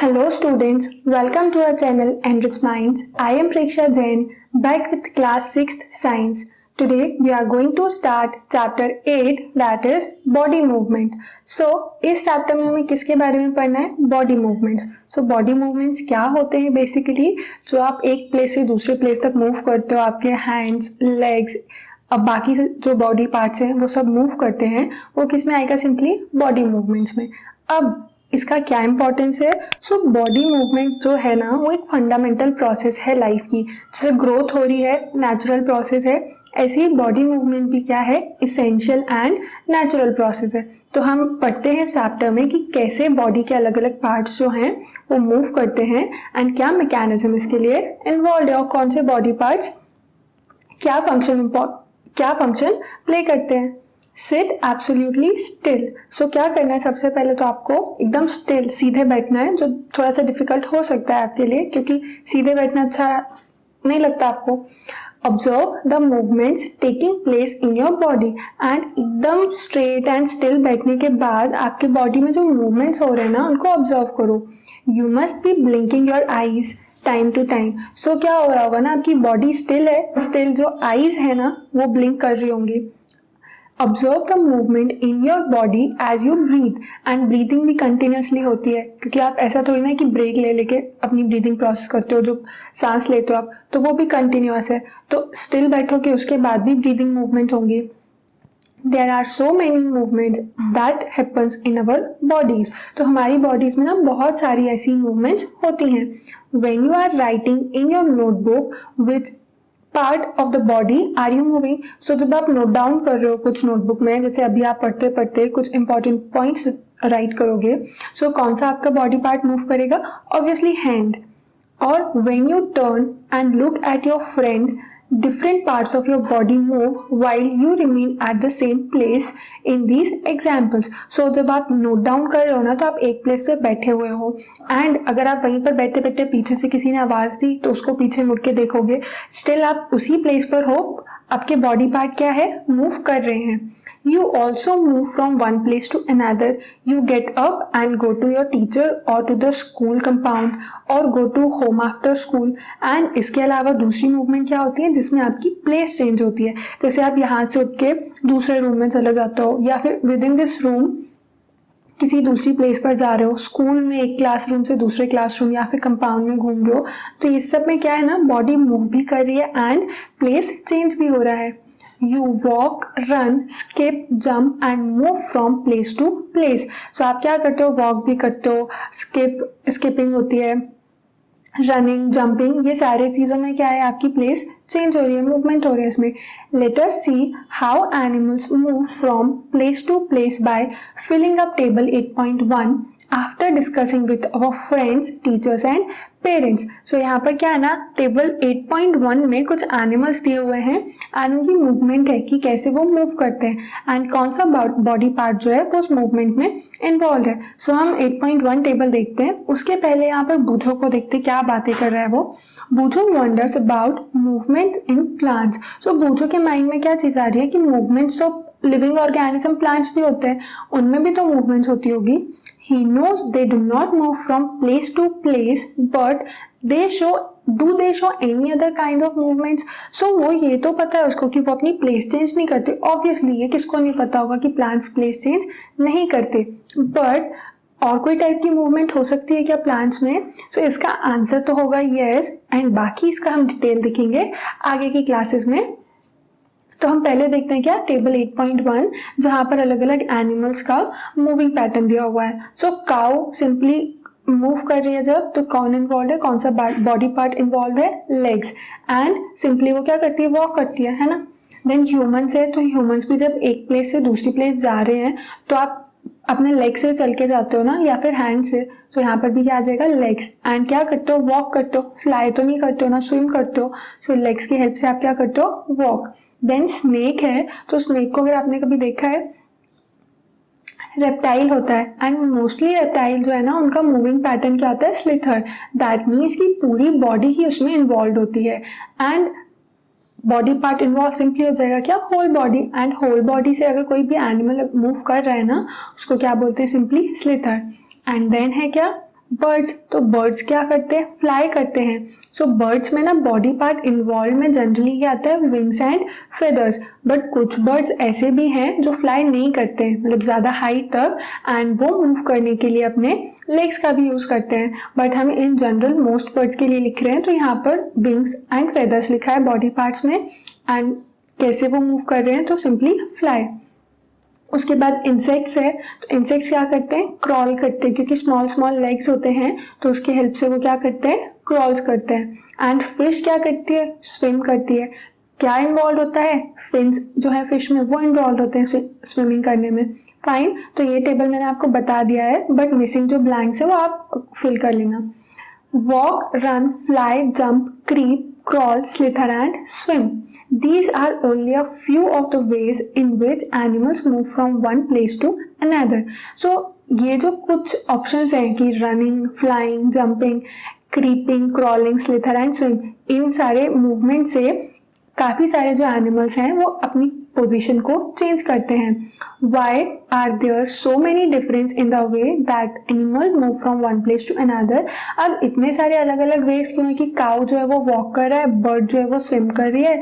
Hello students, welcome to our channel Enrich Minds. I am Preksha Jain, back with class 6th Science. Today we are going to start chapter 8 that is body movements. So इस chapter में हमें किसके बारे में पढ़ना है? Body movements. So body movements क्या होते हैं बेसिकली? जो आप एक प्लेस से दूसरे प्लेस तक मूव करते हो, आपके हैंड्स, लेग्स, अब बाकी जो बॉडी पार्ट्स हैं वो सब मूव करते हैं, वो किस में आएगा? सिंपली बॉडी मूवमेंट्स में. अब इसका क्या इंपॉर्टेंस है? सो बॉडी मूवमेंट जो है ना वो एक फंडामेंटल प्रोसेस है लाइफ की. जैसे ग्रोथ हो रही है, नेचुरल प्रोसेस है, ऐसी बॉडी मूवमेंट भी क्या है? इसेंशियल एंड नेचुरल प्रोसेस है. तो हम पढ़ते हैं इस चैप्टर में कि कैसे बॉडी के अलग अलग पार्ट्स जो हैं वो मूव करते हैं एंड क्या मैकेनिज्म इसके लिए इन्वॉल्व है और कौन से बॉडी पार्ट्स क्या फंक्शन प्ले करते हैं. Seat absolutely still. सो क्या करना है? सबसे पहले तो आपको एकदम स्टिल सीधे बैठना है, जो थोड़ा सा डिफिकल्ट हो सकता है आपके लिए क्योंकि सीधे बैठना अच्छा नहीं लगता आपको. Observe the movements taking place in your body and एकदम स्ट्रेट एंड स्टिल बैठने के बाद आपके बॉडी में जो मूवमेंट्स हो रहे हैं ना उनको ऑब्जर्व करो. You must be blinking your eyes time to time. So क्या हो रहा होगा ना, आपकी बॉडी स्टिल है, स्टिल जो आईज है ना वो ब्लिंक कर रही होंगी. Observe the movement in your body as you breathe. And breathing भी कंटिन्यूसली होती है क्योंकि आप ऐसा थोड़ी ना कि ब्रेक ले लेके अपनी ब्रीथिंग प्रोसेस करते हो, जो सांस लेते हो आप, तो वो भी कंटिन्यूअस है. तो स्टिल बैठोगे उसके बाद भी ब्रीदिंग मूवमेंट होंगी. There are so many movements that happens in our bodies. तो हमारी बॉडीज में ना बहुत सारी ऐसी मूवमेंट्स होती हैं. When you are writing in your notebook, which part of the body are you moving? So जब आप नोट डाउन कर रहे हो कुछ नोटबुक में, जैसे अभी आप पढ़ते पढ़ते कुछ इंपॉर्टेंट पॉइंट्स राइट करोगे, सो कौन सा आपका बॉडी पार्ट मूव करेगा? Obviously hand. और when you turn and look at your friend, different parts of your body move while you remain at the same place in these examples. So जब आप note down कर रहे हो ना तो आप एक प्लेस पे बैठे हुए हो एंड अगर आप वहीं पर बैठते बैठते पीछे से किसी ने आवाज़ दी तो उसको पीछे मुड़ के देखोगे, स्टिल आप उसी प्लेस पर हो, आपके बॉडी पार्ट क्या है? मूव कर रहे हैं. You also move from one place to another. You get up and go to your teacher or to the school compound or go to home after school. And इसके अलावा दूसरी movement क्या होती है जिसमें आपकी प्लेस चेंज होती है. जैसे आप यहाँ से उठ के दूसरे रूम में चले जाते हो या फिर विद इन दिस रूम किसी दूसरी प्लेस पर जा रहे हो, स्कूल में एक क्लासरूम से दूसरे क्लासरूम या फिर कंपाउंड में घूम रहे हो. तो इस सब में क्या है ना, बॉडी मूव भी कर रही है एंड प्लेस चेंज भी हो रहा है. You walk, run, skip, jump and move from place to place. So आप क्या करते हो? वॉक भी करते हो, स्किपिंग होती है, रनिंग, जंपिंग, ये सारे चीज़ों में क्या है? आपकी प्लेस चेंज हो रही है, मूवमेंट हो रही है इसमें. Let us see how animals move from place to place by filling up table 8.1 after discussing with our friends, teachers and parents. So यहाँ पर क्या है ना, टेबल 8.1 में कुछ एनिमल्स दिए हुए हैं एंड उनकी मूवमेंट है कि कैसे वो मूव करते हैं एंड कौन सा बॉडी पार्ट जो है वो उस मूवमेंट में इन्वॉल्व है. सो हम 8.1 टेबल देखते हैं. उसके पहले यहाँ पर बूझो को देखते हैं, क्या बातें कर रहा है वो. Boojho wonders about movement in plants. So Boojho के माइंड में क्या चीज़ आ रही है कि movements of living organism, plants भी होते हैं, उनमें भी तो मूवमेंट्स होती होगी. He knows they do not move from place to place, but they show any other kind of movements. So वो ये तो पता है उसको कि वो अपनी प्लेस चेंज नहीं करते. ऑब्वियसली ये किसको नहीं पता होगा कि प्लांट्स प्लेस चेंज नहीं करते. बट और कोई टाइप की मूवमेंट हो सकती है क्या प्लांट्स में? सो इसका आंसर तो होगा येस एंड बाकी इसका हम डिटेल देखेंगे आगे की क्लासेस में. तो हम पहले देखते हैं क्या, टेबल 8.1 जहाँ पर अलग अलग एनिमल्स का मूविंग पैटर्न दिया हुआ है. सो काउ सिंपली मूव कर रही है जब, तो कौन इन्वॉल्व है, कौन सा बॉडी पार्ट इन्वॉल्व है? लेग्स. एंड सिंपली वो क्या करती है? वॉक करती है ना. देन ह्यूमंस है, तो ह्यूमंस भी जब एक प्लेस से दूसरी प्लेस जा रहे हैं तो आप अपने लेग से चल के जाते हो ना या फिर हैंड से. तो यहाँ पर भी क्या आ जाएगा? लेग्स. एंड क्या करते हो? वॉक करते हो. फ्लाई तो नहीं करते हो ना, स्विम करते हो. सो लेग्स की हेल्प से आप क्या करते हो? वॉक. देन स्नेक है, तो स्नेक को अगर आपने कभी देखा है, रेप्टाइल होता है एंड मोस्टली रेप्टाइल जो है ना उनका मूविंग पैटर्न क्या होता है? स्लिथर. दैट मीन्स कि पूरी बॉडी ही उसमें इन्वॉल्व होती है and body part involve simply हो जाएगा क्या? Whole body. And whole body से अगर कोई भी एनिमल मूव कर रहा है ना उसको क्या बोलते हैं? Simply slither. एंड देन है क्या? बर्ड्स, तो बर्ड्स क्या करते हैं, फ्लाई करते हैं। सो बर्ड्स में ना बॉडी पार्ट इन्वॉल्व में जनरली क्या आता है, विंग्स एंड फेदर्स, बट कुछ बर्ड्स ऐसे भी हैं जो फ्लाई नहीं करते हैं, मतलब ज़्यादा हाइट तक, एंड वो मूव करने के लिए अपने लेग्स का भी यूज़ करते हैं। बट हम इन जनरल मोस्ट बर्ड्स के लिए लिख रहे हैं, तो यहाँ पर विंग्स एंड फेदर्स लिखा है बॉडी पार्ट्स में, एंड कैसे वो मूव कर रहे हैं, तो सिंपली फ्लाई। उसके बाद इंसेक्ट्स है, तो इंसेक्ट्स क्या करते हैं, क्रॉल करते हैं, क्योंकि स्मॉल स्मॉल लेग्स होते हैं तो उसकी हेल्प से वो क्या करते हैं, क्रॉल्स करते हैं। एंड फिश क्या करती है, स्विम करती है। क्या इन्वॉल्व होता है, फिन्स जो है फिश में वो इन्वॉल्व होते हैं स्विमिंग करने में। फाइन, तो ये टेबल मैंने आपको बता दिया है, बट मिसिंग जो ब्लैंक्स है वो आप फिल कर लेना। Walk, run, fly, jump, creep, crawl, slither and swim. These are only a few of the ways in which animals move from one place to another. So ये जो कुछ options हैं कि running, flying, jumping, creeping, crawling, slither and swim, इन सारे movement से काफ़ी सारे जो एनिमल्स हैं वो अपनी पोजीशन को चेंज करते हैं। Why are there so many difference in the way that animal move from one place to another. अब इतने सारे अलग अलग वेज क्यों है कि काउ जो है वो वॉक कर रहा है, बर्ड जो है वो स्विम कर रही है,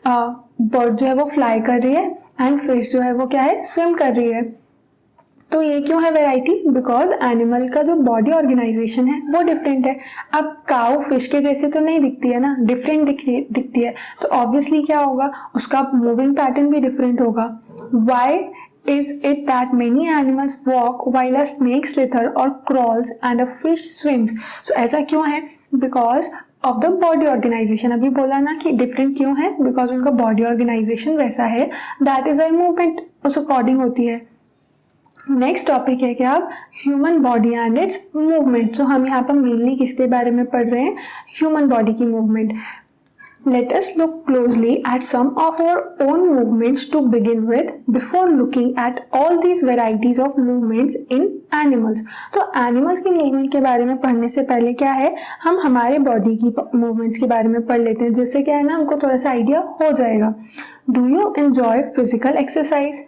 बर्ड जो है वो फ्लाई कर रही है, एंड फिश जो है वो क्या है, स्विम कर रही है। तो ये क्यों है वैरायटी, बिकॉज एनिमल का जो बॉडी ऑर्गेनाइजेशन है वो डिफरेंट है। अब काउ फिश के जैसे तो नहीं दिखती है ना, डिफरेंट दिखती है, तो ऑब्वियसली क्या होगा, उसका मूविंग पैटर्न भी डिफरेंट होगा। Why is it that many animals walk while a snake slither और crawls and a fish swims. So ऐसा क्यों है, because of the body organisation. अभी बोला ना कि डिफरेंट क्यों है, बिकॉज उनका बॉडी ऑर्गेनाइजेशन वैसा है, दैट इज वाई मूवमेंट उस अकॉर्डिंग होती है। नेक्स्ट टॉपिक है क्या, अब human body and it's movement. तो हम यहाँ पर मेनली किसके बारे में पढ़ रहे हैं, ह्यूमन बॉडी की movement. Let us look closely at some of our own movements to begin with before looking at all these varieties of movements in animals. तो एनिमल्स की मूवमेंट के बारे में पढ़ने से पहले क्या है, हम हमारे बॉडी की मूवमेंट्स के बारे में पढ़ लेते हैं, जिससे क्या है ना, हमको थोड़ा सा आइडिया हो जाएगा। Do you enjoy physical exercise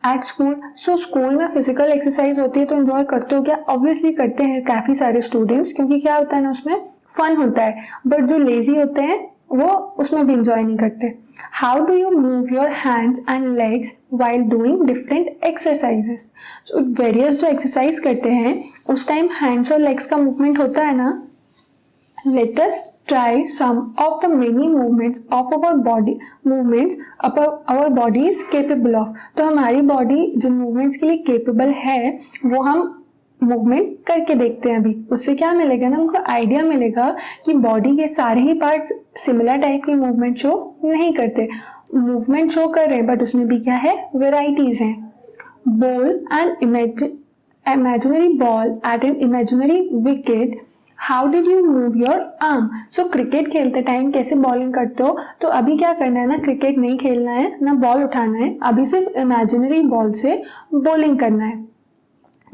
at school? So school में फिजिकल एक्सरसाइज होती है तो एंजॉय करते हो क्या? ऑब्वियसली करते हैं काफ़ी सारे स्टूडेंट्स, क्योंकि क्या होता है ना, उसमें फन होता है। बट जो लेजी होते हैं वो उसमें भी इंजॉय नहीं करते। How do you move your hands and legs while doing different exercises? So various जो एक्सरसाइज करते हैं उस टाइम हैंड्स और लेग्स का मूवमेंट होता है ना। Let us try some of the many movements of our body, movements our body is capable of। तो हमारी बॉडी जिन मूवमेंट्स के लिए केपेबल है वो हम मूवमेंट करके देखते हैं। अभी उससे क्या मिलेगा ना, हमको आइडिया मिलेगा कि बॉडी के सारे ही पार्ट्स सिमिलर टाइप की मूवमेंट शो नहीं करते। मूवमेंट शो कर रहे हैं बट उसमें भी क्या है, वेराइटीज हैं। Ball an imaginary ball at an imaginary wicket। How did you move your arm? So cricket खेलते टाइम कैसे बॉलिंग करते हो, तो अभी क्या करना है ना, क्रिकेट नहीं खेलना है ना, बॉल उठाना है, अभी सिर्फ इमेजिनरी बॉल से बॉलिंग करना है।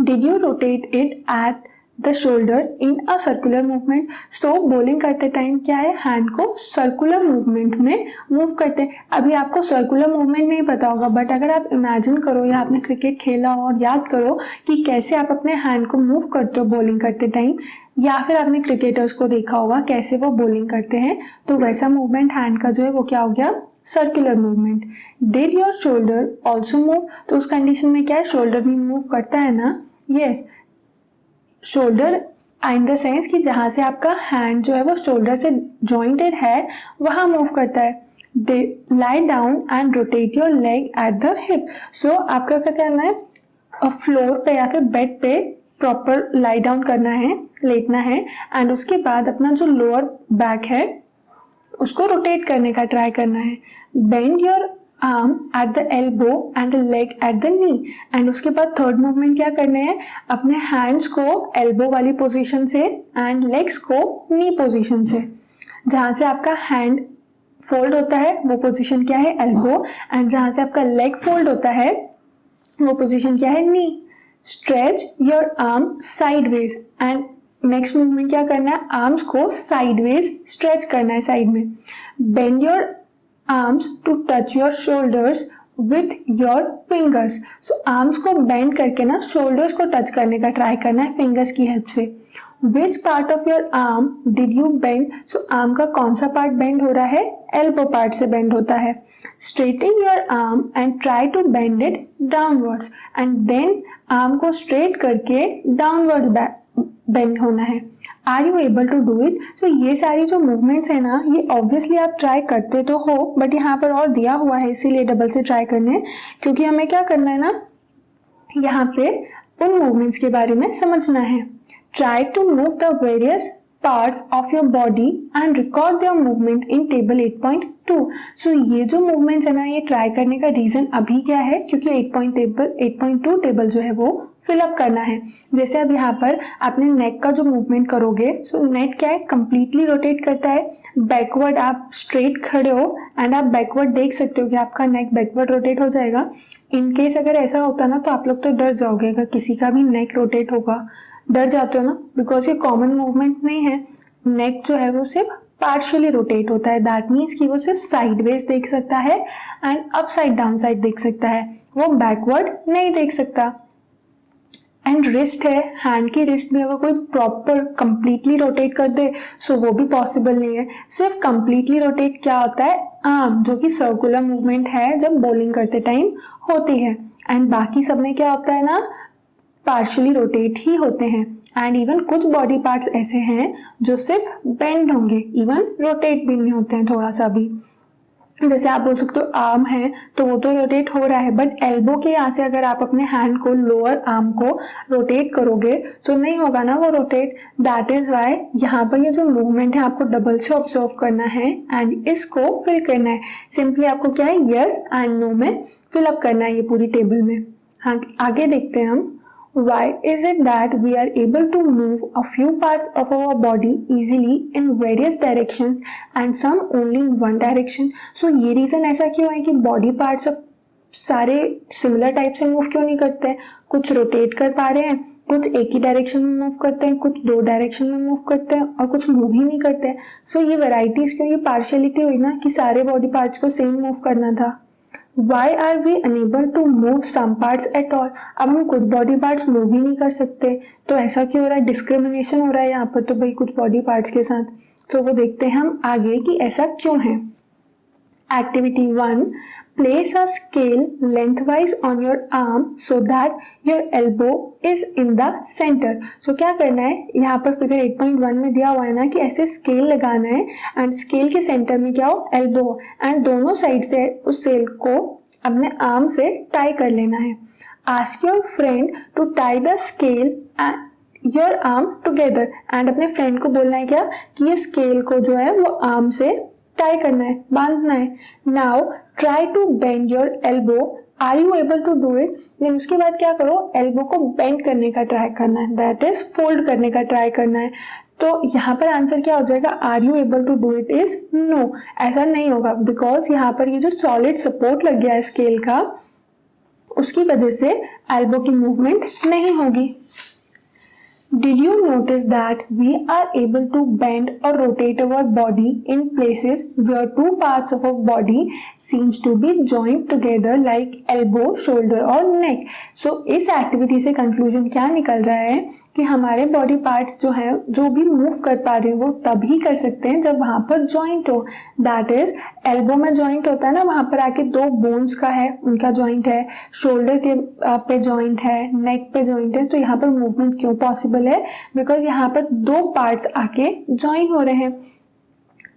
Did you rotate it at the shoulder in a circular movement? So bowling करते टाइम क्या है, हैंड को सर्कुलर मूवमेंट में मूव करते हैं। अभी आपको सर्कुलर मूवमेंट नहीं पता होगा, बट अगर आप इमेजिन करो या आपने क्रिकेट खेला और याद करो कि कैसे आप अपने हैंड को मूव करते हो बॉलिंग करते टाइम, या फिर आपने क्रिकेटर्स को देखा होगा कैसे वो बॉलिंग करते हैं, तो वैसा मूवमेंट हैंड का जो है वो क्या हो गया, circular movement. Did your shoulder also move? तो उस कंडीशन में क्या है, शोल्डर भी मूव करता है ना। Yes, shoulder in the sense कि जहाँ से आपका हैंड जो है वो शोल्डर से जॉइंटेड है वहाँ मूव करता है। Lie down and rotate your leg at the hip. So आपका क्या करना है, फ्लोर पे या फिर बेड पे प्रॉपर लाई डाउन करना है, लेटना है, एंड उसके बाद अपना जो लोअर बैक है उसको रोटेट करने का ट्राई करना है। Bend your arm eight the elbow and the leg at the knee. And उसके बाद थर्ड मूवमेंट क्या करने हैं, अपने हैंड्स को एल्बो वाली पोजीशन से एंड लेग्स को नी पोजीशन से। जहाँ से आपका हैंड फोल्ड होता है वो पोजीशन क्या है, एल्बो, एंड जहाँ से आपका लेग फोल्ड होता है वो पोजीशन क्या है, knee. Stretch your arm sideways and next movement क्या करना है, आर्म्स को साइडवेज स्ट्रेच करना है साइड में। Bend your arms to touch your shoulders with your fingers. So arms को बेंड करके ना शोल्डर्स को टच करने का ट्राई करना है फिंगर्स की हेल्प से। Which part of your arm did you bend? So arm का कौन सा पार्ट बेंड हो रहा है? एल्बो पार्ट से बेंड होता है. Straighten your arm and try to bend it downwards, and then arm को स्ट्रेट करके डाउनवर्ड बेंड होना है. Are you able to do it? So ये सारी जो मूवमेंट्स है ना, ये ऑब्वियसली आप ट्राई करते तो हो, बट यहाँ पर और दिया हुआ है इसीलिए डबल से ट्राई करने, क्योंकि हमें क्या करना है ना, यहाँ पे उन मूवमेंट्स के बारे में समझना है. Try to move the various parts of your body and record their movement in table 8.2. So ये जो movements है ना, ये ट्राई करने का रीजन अभी क्या है, क्योंकि 8.2 टेबल जो है वो फिलअप करना है. जैसे अब यहाँ पर आपने नेक का जो मूवमेंट करोगे, सो नेक क्या है, कंप्लीटली रोटेट करता है. बैकवर्ड आप स्ट्रेट खड़े हो एंड आप बैकवर्ड देख सकते हो कि आपका नेक बैकवर्ड रोटेट हो जाएगा. इनकेस अगर ऐसा होता ना तो आप लोग तो डर जाओगे अगर किसी का भी नेक रोटेट होगा. डर जाते हो ना, बिकॉज ये कॉमन मूवमेंट नहीं है. नेक जो है वो सिर्फ पार्शियली रोटेट होता है. दैट मीन्स कि वो सिर्फ साइडवेज देख सकता है एंड अपसाइड डाउन साइड देख सकता है, वो बैकवर्ड नहीं देख सकता. एंड रिस्ट है, हैंड की रिस्ट भी अगर कोई प्रॉपर कंप्लीटली रोटेट कर दे सो वो भी पॉसिबल नहीं है. सिर्फ कंप्लीटली रोटेट क्या होता है, आर्म, जो कि सर्कुलर मूवमेंट है जब बॉलिंग करते टाइम होती है. एंड बाकी सब में क्या होता है ना, पार्शियली रोटेट ही होते हैं. एंड इवन कुछ बॉडी पार्ट्स ऐसे हैं जो सिर्फ बेंड होंगे, इवन रोटेट भी नहीं होते हैं थोड़ा सा भी. जैसे आप बोल सकते हो आर्म है तो वो तो रोटेट हो रहा है, बट एल्बो के यहाँ से अगर आप अपने हैंड को, लोअर आर्म को रोटेट करोगे तो नहीं होगा ना वो रोटेट. दैट इज वाई यहाँ पर ये जो मूवमेंट है आपको डबल से ऑब्जर्व करना है एंड इसको फिल करना है. सिंपली आपको क्या है, यस एंड नो में फिलअप करना है ये पूरी टेबल में. हाँ, आगे देखते हैं हम. Why is it that we are able to move a few parts of our body easily in various directions and some only in one direction? So ये reason ऐसा क्यों है कि body parts अब सारे similar टाइप से move क्यों नहीं करते हैं? कुछ रोटेट कर पा रहे हैं, कुछ एक ही डायरेक्शन में मूव करते हैं, कुछ दो डायरेक्शन में मूव करते हैं और कुछ मूव ही नहीं करते हैं. सो ये वेराइटीज क्यों, ये पार्शियलिटी हुई ना कि सारे बॉडी पार्ट्स को सेम मूव करना था. Why are we unable to move some parts at all? अब हम कुछ बॉडी पार्ट्स मूव ही नहीं कर सकते, तो ऐसा क्यों हो रहा है, डिस्क्रिमिनेशन हो रहा है यहाँ पर तो भाई कुछ बॉडी पार्ट्स के साथ. तो वो देखते हैं हम आगे कि ऐसा क्यों है. Activity 1. Place a scale lengthwise on your arm so that your elbow is in the center. So क्या करना है, यहाँ पर फिगर 8.1 में दिया हुआ है ना कि ऐसे स्केल लगाना है एंड स्केल के सेंटर में क्या हो, एल्बो हो, एंड दोनों साइड से उस स्केल को अपने आर्म से टाई कर लेना है. Ask your friend to tie the scale and your arm together. And अपने फ्रेंड को बोलना है क्या कि ये स्केल को जो है वो आर्म से टाई करना है, बांधना है. Now try to bend your elbow. Are you able to do it? Then उसके बाद क्या करो, एल्बो को बेंड करने का ट्राई करना है, दैट इज फोल्ड करने का ट्राई करना है. तो यहाँ पर आंसर क्या हो जाएगा, are you able to do it is no. ऐसा नहीं होगा बिकॉज यहाँ पर ये जो सॉलिड सपोर्ट लग गया है स्केल का, उसकी वजह से एल्बो की मूवमेंट नहीं होगी. Did you notice that we are able to bend or rotate our body in places where two parts of our body seems to be joined together like elbow, shoulder और neck? So इस activity से conclusion क्या निकल रहा है कि हमारे body parts जो हैं, जो भी मूव कर पा रहे हैं वो तभी कर सकते हैं जब वहाँ पर जॉइंट हो. दैट इज एल्बो में जॉइंट होता है ना, वहाँ पर आके दो बोन्स का है, उनका जॉइंट है, शोल्डर के पे जॉइंट है, नेक पे जॉइंट है. तो यहाँ पर मूवमेंट क्यों पॉसिबल है, बिकॉज यहाँ पर दो पार्ट्स आके ज्वाइन हो रहे हैं.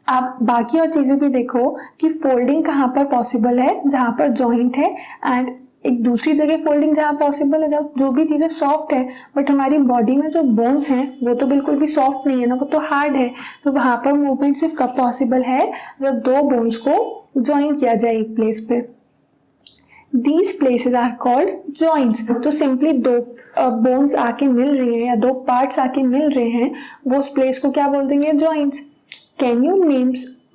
आप बाकी और चीजें भी देखो कि फोल्डिंग कहाँ पर पॉसिबल है, जहाँ पर जॉइंट है, एंड एक दूसरी जगह फोल्डिंग जहाँ पॉसिबल है जब जो भी चीजें सॉफ्ट है. बट हमारी बॉडी में जो बोन्स हैं वो तो बिल्कुल भी सॉफ्ट नहीं है ना, वो तो हार्ड है. तो वहां पर मूवमेंट सिर्फ कब पॉसिबल है, जब दो बोन्स को ज्वाइन किया जाए एक प्लेस पे. These places are called joints. तो सिंपली दो बोन्स आके मिल रही हैं या दो पार्ट्स आके मिल रहे हैं, वो उस प्लेस को क्या बोल देंगे, joints. Can you name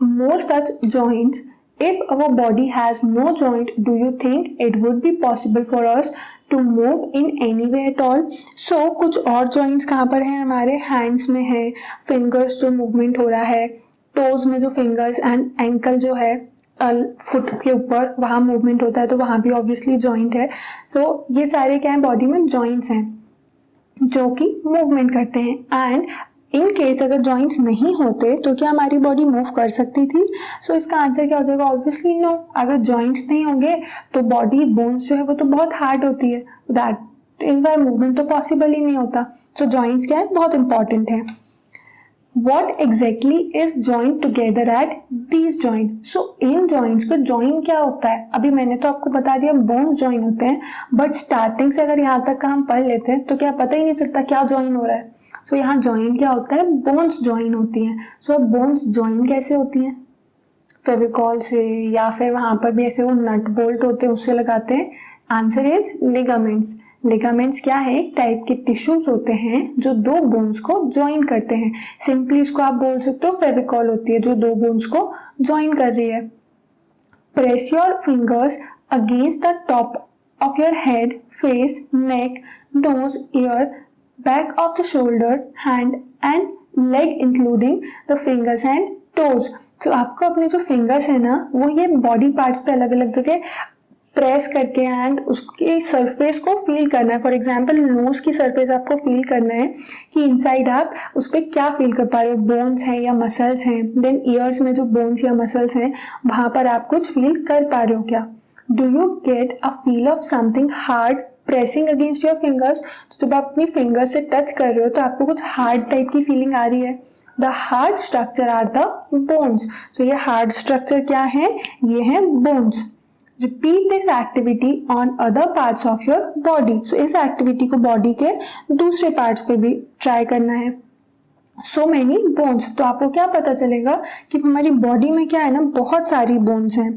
more such joints? If our body has no joint, do you think it would be possible for us to move in any way at all? So कुछ और joints कहाँ पर हैं, हमारे hands में है, fingers जो movement हो रहा है, toes में जो fingers and ankle जो है फुट के ऊपर वहाँ मूवमेंट होता है, तो वहाँ भी ऑब्वियसली जॉइंट है. सो ये सारे क्या है, बॉडी में जॉइंट्स हैं. जो कि मूवमेंट करते हैं। एंड इन केस अगर जॉइंट्स नहीं होते तो क्या हमारी बॉडी मूव कर सकती थी? सो इसका आंसर क्या हो जाएगा? Obviously no. अगर जॉइंट्स नहीं होंगे तो बॉडी बोन्स जो है वो तो बहुत हार्ड होती है, दैट इज वाई मूवमेंट तो पॉसिबल ही नहीं होता। सो जॉइंट्स क्या है? बहुत इंपॉर्टेंट है। What exactly is joined together at these joint? So in joints पे join क्या होता है? अभी मैंने तो आपको बता दिया bones join होते हैं, बट स्टार्टिंग से अगर यहाँ तक का हम पढ़ लेते हैं तो क्या पता ही नहीं चलता क्या join हो रहा है। सो यहाँ join क्या होता है? bones join होती हैं। सो bones join कैसे होती हैं? फेविकॉल से, या फिर वहाँ पर भी ऐसे वो नट बोल्ट होते हैं उससे लगाते हैं। Answer is ligaments. लिगामेंट्स क्या है? एक टाइप के टिश्यूज होते हैं जो दो बोन्स को ज्वाइन करते हैं। सिंपली इसको आप बोल सकते हो फेविकॉल होती है जो दो बोन्स को ज्वाइन कर रही है। Press your fingers against the top of your head, face, neck, nose, ear, back of the shoulder, hand and leg including the fingers and toes. तो आपको अपने जो फिंगर्स है ना वो ये बॉडी पार्ट्स पे अलग अलग जगह प्रेस करके एंड उसकी सरफेस को फील करना है। फॉर एग्जांपल नोज की सरफेस आपको फील करना है कि इनसाइड आप उस पर क्या फील कर पा रहे हो, बोन्स हैं या मसल्स हैं। देन ईयर्स में जो बोन्स या मसल्स हैं वहां पर आप कुछ फील कर पा रहे हो क्या? Do you get a feel of something hard pressing against your fingers? तो जब आप अपनी फिंगर से टच कर रहे हो तो आपको कुछ हार्ड टाइप की फीलिंग आ रही है। The hard structure are the bones. तो ये हार्ड स्ट्रक्चर क्या है? ये है bones. Repeat this activity on other parts of your body. So इस एक्टिविटी को बॉडी के दूसरे पार्ट्स पे भी ट्राई करना है। So many bones. तो आपको क्या पता चलेगा कि हमारी बॉडी में क्या है ना, बहुत सारी बोन्स हैं।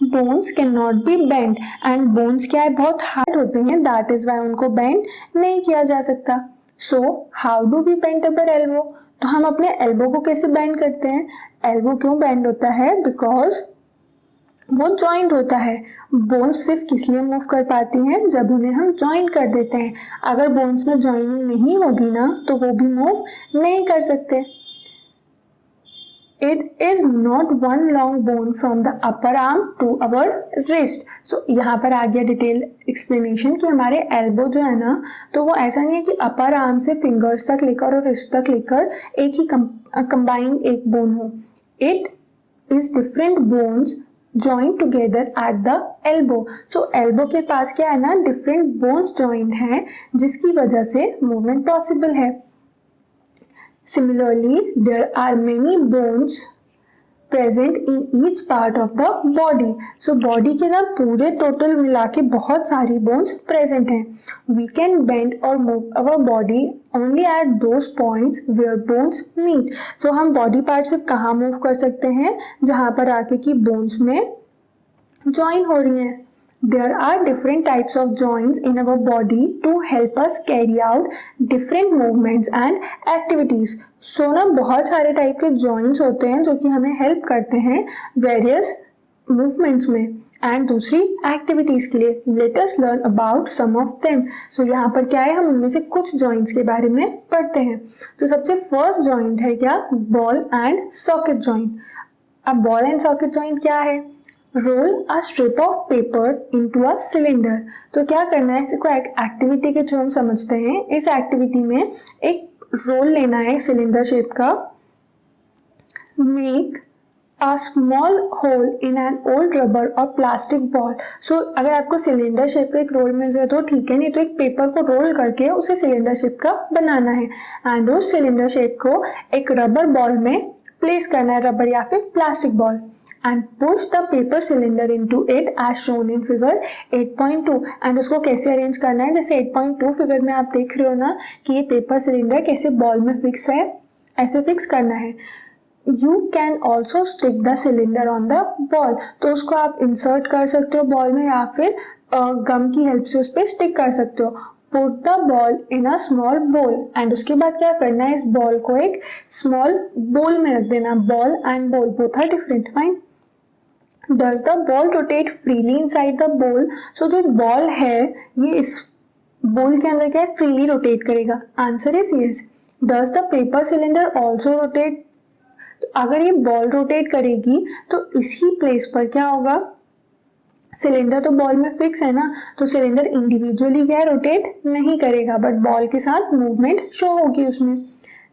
Bones can not be bend, and bones क्या है? बहुत हार्ड होते हैं, दैट इज वाई उनको बेंड नहीं किया जा सकता। So how do we bend our elbow? तो हम अपने एल्बो को कैसे बेंड करते हैं? एल्बो क्यों बेंड होता है? बिकॉज वो जॉइंट होता है। बोन्स सिर्फ किस लिए मूव कर पाती हैं? जब उन्हें हम जॉइन कर देते हैं। अगर बोन्स में जॉइनिंग नहीं होगी ना तो वो भी मूव नहीं कर सकते। It is not one long bone from the upper arm to our wrist. So यहाँ पर आ गया डिटेल एक्सप्लेनेशन कि हमारे एल्बो जो है ना तो वो ऐसा नहीं है कि अपर आर्म से फिंगर्स तक लेकर और रिस्ट तक लेकर एक ही कंबाइंड एक बोन हो। It is different bones joined together at the elbow. So elbow के पास क्या है ना, डिफरेंट बोन्स joined हैं जिसकी वजह से मूवमेंट पॉसिबल है। Similarly, there are many bones present in each part of the body. So body के ना पूरे टोटल मिला के बहुत सारी bones present हैं। We can bend or move our body only at those points where bones meet. So हम body part सिर्फ कहाँ move कर सकते हैं? जहाँ पर आके की bones में join हो रही हैं। There are different types of joints in our body to help us carry out different movements and activities. So ना बहुत सारे टाइप के joints होते हैं जो कि हमें help करते हैं various movements में एंड दूसरी एक्टिविटीज के लिए। Let us learn about some of them. So यहाँ पर क्या है, हम उनमें से कुछ joints के बारे में पढ़ते हैं। तो सबसे फर्स्ट joint है क्या? Ball and socket joint. अब बॉल एंड सॉकेट joint क्या है? Roll a strip of paper into a cylinder. तो क्या करना है, इसको एक एक्टिविटी के थ्रू हम समझते हैं। इस एक्टिविटी में एक रोल लेना है सिलेंडर शेप का। Make a small hole in an old rubber और प्लास्टिक बॉल। सो अगर आपको सिलेंडर शेप का एक रोल मिल जाए तो ठीक है, नहीं तो एक पेपर को रोल करके उसे सिलेंडर शेप का बनाना है एंड उस सिलेंडर शेप को एक रबर बॉल में प्लेस करना है, रबर या फिर plastic ball, and push the paper cylinder into it as shown in figure 8.2. and उसको कैसे अरेंज करना है, जैसे 8.2 फिगर में आप देख रहे हो ना कि ये पेपर सिलेंडर कैसे बॉल में फिक्स है, ऐसे फिक्स करना है। You can also stick the cylinder on the ball. तो उसको आप इंसर्ट कर सकते हो बॉल में या फिर गम की हेल्प से उस पर स्टिक कर सकते हो। Put the ball in a small bowl and उसके बाद क्या करना है, इस बॉल को एक स्मॉल बोल में रख देना। Ball and ball both are different, fine. Does the ball rotate freely inside the bowl? So जो बॉल है ये इस बोल के अंदर क्या है, फ्रीली रोटेट करेगा। Answer is yes. Does the paper cylinder also rotate? तो अगर ये बॉल रोटेट करेगी तो इसी प्लेस पर क्या होगा, सिलेंडर तो बॉल में फिक्स है ना, तो सिलेंडर इंडिविजुअली क्या रोटेट नहीं करेगा, बट बॉल के साथ मूवमेंट शो होगी उसमें।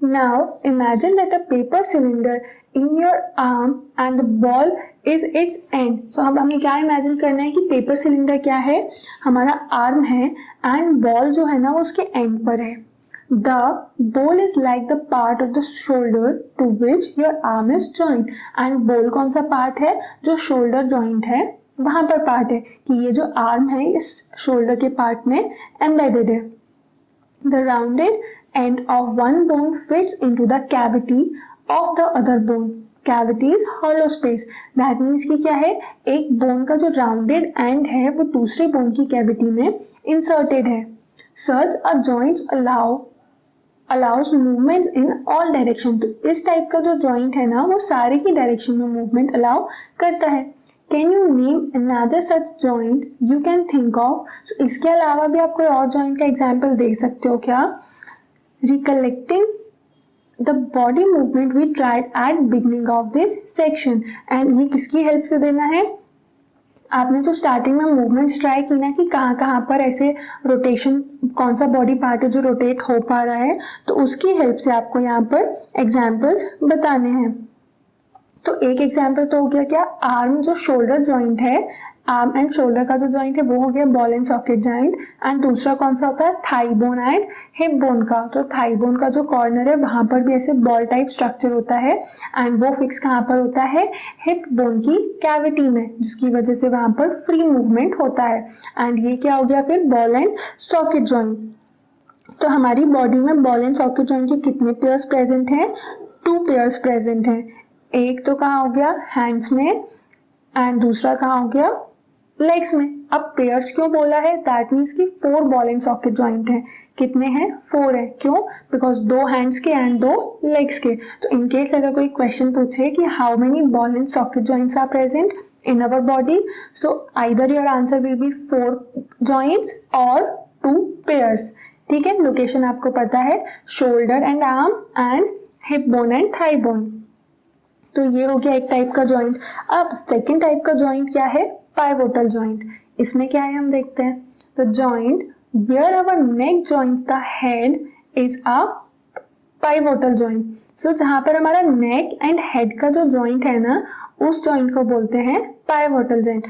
Now imagine that a paper cylinder in your arm and the ball is its end. So अब हमें क्या इमेजिन करना है कि पेपर सिलेंडर क्या है, हमारा आर्म है, एंड बॉल जो है ना वो उसके एंड पर है। The ball is like the part of the shoulder to which your arm is joined. And ball कौन सा पार्ट है, जो शोल्डर जॉइंट है वहां पर पार्ट है, कि ये जो आर्म है इस शोल्डर के पार्ट में एम्बेडेड है। The rounded end of one bone fits into the cavity of the other bone. Cavity is hollow space. That means कि क्या है, एक बोन का जो राउंडेड एंड है वो दूसरे बोन की कैविटी में इंसर्टेड है। Such a joints allows movements in all direction. तो इस टाइप का जो जॉइंट है ना वो सारे ही डायरेक्शन में मूवमेंट अलाउ करता है। Can you name another such joint you can think of? So, इसके अलावा भी आप कोई और जॉइंट का एग्जाम्पल दे सकते हो क्या? Recollecting the body movement we tried at beginning of this section. And ये किसकी हेल्प से देना है? आपने जो स्टार्टिंग में मूवमेंट्स ट्राई की ना कि कहाँ कहाँ पर ऐसे रोटेशन, कौन सा बॉडी पार्ट है जो रोटेट हो पा रहा है, तो उसकी हेल्प से आपको यहाँ पर एग्जाम्पल्स बताने हैं। तो एक एग्जाम्पल तो हो गया क्या, आर्म जो शोल्डर जॉइंट है, आर्म एंड शोल्डर का जो जॉइंट है वो हो गया ball and socket joint. And दूसरा कौन सा होता है, thigh bone and hip bone का। तो थाई बोन का जो कॉर्नर है वहां पर भी ऐसे बॉल टाइप स्ट्रक्चर होता है, एंड वो फिक्स कहाँ पर होता है, हिप बोन की कैविटी में, जिसकी वजह से वहां पर फ्री मूवमेंट होता है। एंड ये क्या हो गया फिर, बॉल एंड सॉकेट जॉइंट। तो हमारी बॉडी में बॉल एंड सॉकेट जॉइंट के कितने पेयर्स प्रेजेंट हैं, 2 पेयर्स प्रेजेंट हैं। एक तो कहाँ हो गया, हैंड्स में, एंड दूसरा कहाँ हो गया, लेग्स में। अब पेयर्स क्यों बोला है, दैट मीन्स कि 4 बॉल एंड सॉकेट जॉइंट हैं। कितने हैं, 4 है। क्यों, बिकॉज 2 हैंड्स के एंड 2 लेग्स के। तो इन केस अगर कोई क्वेश्चन पूछे कि how many ball and socket joints are present in our body, so either your answer will be 4 joints और 2 पेयर्स। ठीक है, लोकेशन आपको पता है, shoulder and arm and hip bone and thigh bone. तो ये हो गया एक टाइप का जॉइंट। अब सेकेंड टाइप का जॉइंट क्या है, पाइवोटल जॉइंट। इसमें क्या है हम देखते हैं। The joint where our neck joints the head is a pivotal joint. So जहां पर हमारा नेक एंड हेड का जो जॉइंट है ना, उस जॉइंट को बोलते हैं पाइवोटल जॉइंट,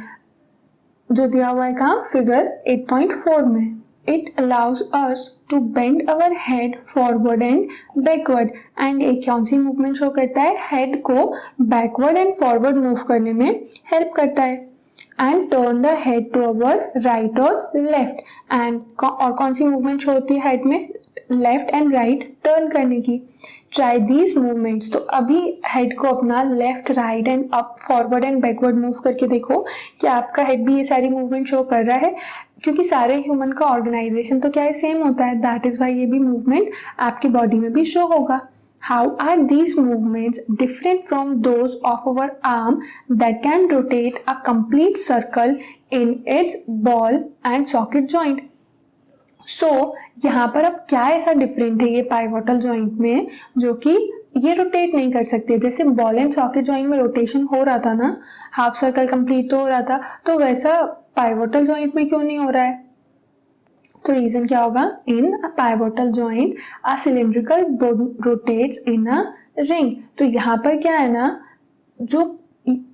जो दिया हुआ है कहाँ, फिगर 8.4 में। It allows us to bend our head forward and backward. And एक कौन सी मूवमेंट शो करता है, हेड को बैकवर्ड एंड फॉरवर्ड मूव करने में हेल्प करता है। And turn the head to our right और लेफ्ट। एंड और कौन सी मूवमेंट शो होती है हेड में, लेफ्ट एंड राइट टर्न करने की। Try these movements. तो अभी हेड को अपना left, right and up, forward and backward move करके देखो कि आपका हेड भी ये सारी मूवमेंट शो कर रहा है, क्योंकि सारे ह्यूमन का ऑर्गेनाइजेशन तो क्या है, सेम होता है। दैट इज वाई ये भी मूवमेंट आपकी बॉडी में भी शो होगा। How are these movements different from those of our arm that can rotate a complete circle in its ball and socket joint. So यहाँ पर अब क्या ऐसा डिफरेंट है ये पाइवोटल जॉइंट में, जो कि ये रोटेट नहीं कर सकते। जैसे बॉल एंड सॉकेट जॉइंट में रोटेशन हो रहा था ना, हाफ सर्कल कंप्लीट तो हो रहा था, तो वैसा पाइवोटल जॉइंट में क्यों नहीं हो रहा है। तो रीजन क्या होगा, in a pivotal joint a cylindrical bone rotates in a ring. तो यहाँ पर क्या है ना, जो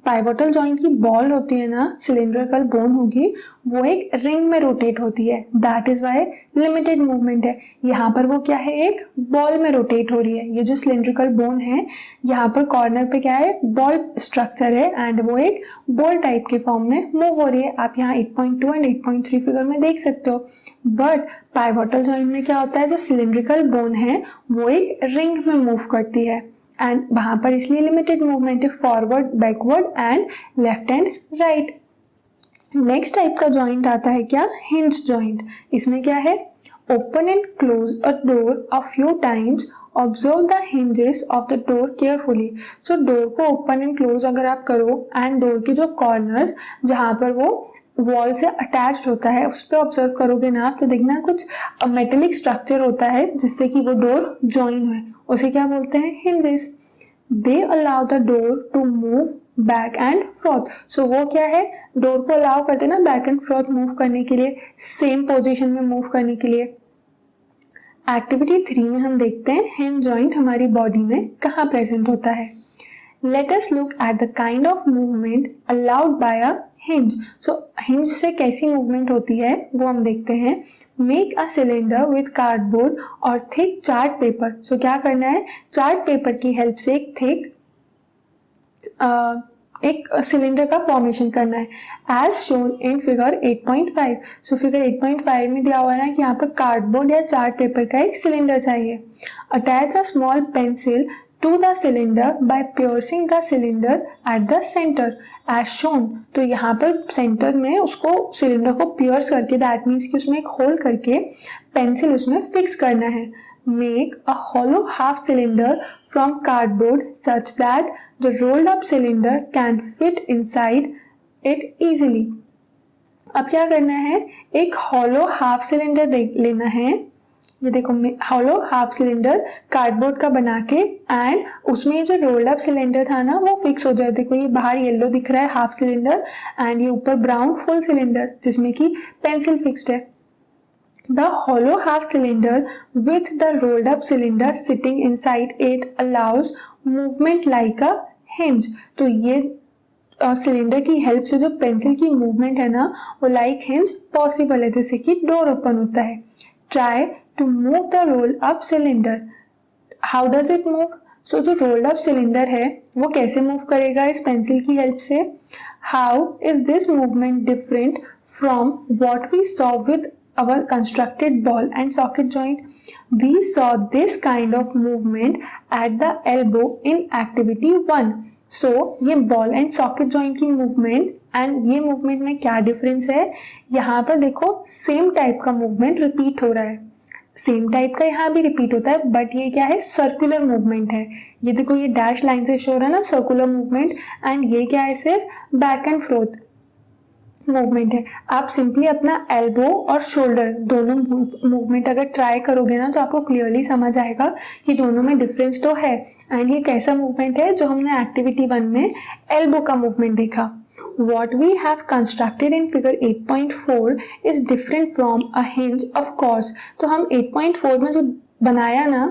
पाइवोटल जॉइंट की बॉल होती है ना, सिलिंड्रिकल बोन होगी, वो एक रिंग में रोटेट होती है। That is why limited movement है। यहाँ पर वो क्या है, एक बॉल में रोटेट हो रही है। ये जो सिलिंड्रिकल बोन है, यहाँ पर कॉर्नर पे क्या है, बॉल स्ट्रक्चर है, एंड वो एक बॉल टाइप के फॉर्म में मूव हो रही है। आप यहाँ 8.2 एंड 8.3 फिगर में देख सकते हो। बट पाइवोटल जॉइंट में क्या होता है, जो सिलिंड्रिकल बोन है वो एक रिंग में मूव करती है, एंड वहां पर इसलिए लिमिटेड मूवमेंट है, forward, backward and left and right. Next type का जॉइंट आता है क्या, हिंज जॉइंट। इसमें क्या है, open and close a door a few times, observe the hinges of the door carefully. So door को ओपन एंड क्लोज अगर आप करो, एंड डोर के जो कॉर्नर्स जहां पर वो वॉल से अटैच्ड होता है उस पर ऑब्जर्व करोगे ना आप, तो देखना कुछ मेटेलिक स्ट्रक्चर होता है जिससे कि वो डोर ज्वाइन है, उसे क्या बोलते हैं, hinges. They allow the door to move back and forth. So वो क्या है, डोर को अलाउ करते हैं ना बैक एंड फ्रॉथ मूव करने के लिए, सेम पोजीशन में मूव करने के लिए। एक्टिविटी 3 में हम देखते हैं हिंज जॉइंट हमारी बॉडी में कहाँ प्रेजेंट होता है। Let us look at the kind of movement allowed by a hinge. So hinge से कैसी movement होती है वो हम देखते हैं। Make a cylinder with cardboard और thick chart paper. So क्या करना है, चार्ट पेपर की हेल्प से एक थिक एक सिलेंडर का फॉर्मेशन करना है, as shown in figure 8.5। So figure 8.5 में दिया हुआ है ना कि यहाँ पर कार्डबोर्ड या चार्ट पेपर का एक सिलेंडर चाहिए। Attach a small pencil to the cylinder by piercing the cylinder at the centre as shown. तो यहाँ पर सेंटर में उसको सिलेंडर को पियर्स करके, दैट मीन्स कि उसमें एक होल करके पेंसिल उसमें फिक्स करना है। Make a hollow half cylinder from cardboard such that the rolled up cylinder can fit inside it easily. अब क्या करना है, एक hollow half cylinder लेना है। ये देखो hollow half cylinder कार्डबोर्ड का बना के, एंड उसमें जो रोल्ड अप सिलेंडर था ना वो फिक्स हो जाए। देखो ये बाहर येलो दिख रहा है हाफ सिलेंडर, एंड ये ऊपर ब्राउन फुल सिलेंडर जिसमें कि पेंसिल फिक्स्ड है। The hollow half cylinder with the rolled up cylinder sitting inside it allows movement like a hinge. तो ये सिलेंडर की हेल्प से जो पेंसिल की मूवमेंट है ना वो लाइक हिंज पॉसिबल है, जैसे कि डोर ओपन होता है। Try to move the roll up cylinder. How does it move? सो जो रोल्ड अप सिलेंडर है वो कैसे मूव करेगा इस पेंसिल की हेल्प से। How is this movement different from what we saw with our constructed ball and socket joint? We saw this kind of movement at the elbow in activity 1. So ये ball and socket joint की movement and ये movement में क्या difference है, यहाँ पर देखो same type का movement repeat हो रहा है, सेम टाइप का यहाँ भी रिपीट होता है, बट ये क्या है, सर्कुलर मूवमेंट है। ये देखो ये डैश लाइन से शो हो रहा है ना सर्कुलर मूवमेंट, एंड ये क्या है, सिर्फ बैक एंड फ्रोथ मूवमेंट है। आप सिंपली अपना एल्बो और शोल्डर दोनों मूवमेंट अगर ट्राई करोगे ना तो आपको क्लियरली समझ आएगा कि दोनों में डिफरेंस तो है। एंड ये कैसा मूवमेंट है, जो हमने एक्टिविटी 1 में एल्बो का मूवमेंट देखा। What we have constructed in figure 8.4 is different from a hinge, of course. तो हम 8.4 में जो बनाया ना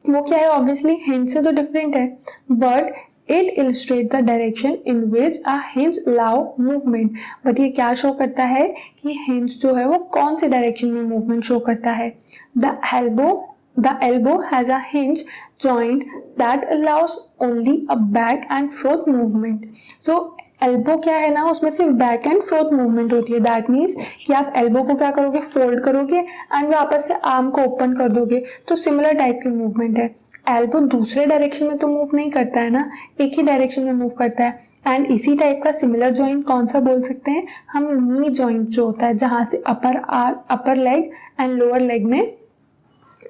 वो क्या है, ऑब्वियसली हिंज से तो डिफरेंट है, but it illustrates the direction in which a hinge allow movement. But ये क्या शो करता है कि हिंज जो है वो कौन से डायरेक्शन में मूवमेंट शो करता है। The elbow has a hinge joint that allows only a back and forth movement. So elbow क्या है ना, उसमें सिर्फ बैक एंड फोर्थ मूवमेंट होती है। दैट मीन्स कि आप एल्बो को क्या करोगे, फोल्ड करोगे एंड वापस से आर्म को ओपन कर दोगे, तो सिमिलर टाइप की मूवमेंट है। एल्बो दूसरे डायरेक्शन में तो मूव नहीं करता है ना, एक ही डायरेक्शन में मूव करता है। एंड इसी टाइप का सिमिलर जॉइंट कौन सा बोल सकते हैं हम, नी जॉइंट जो होता है, जहाँ से अपर लेग एंड लोअर लेग में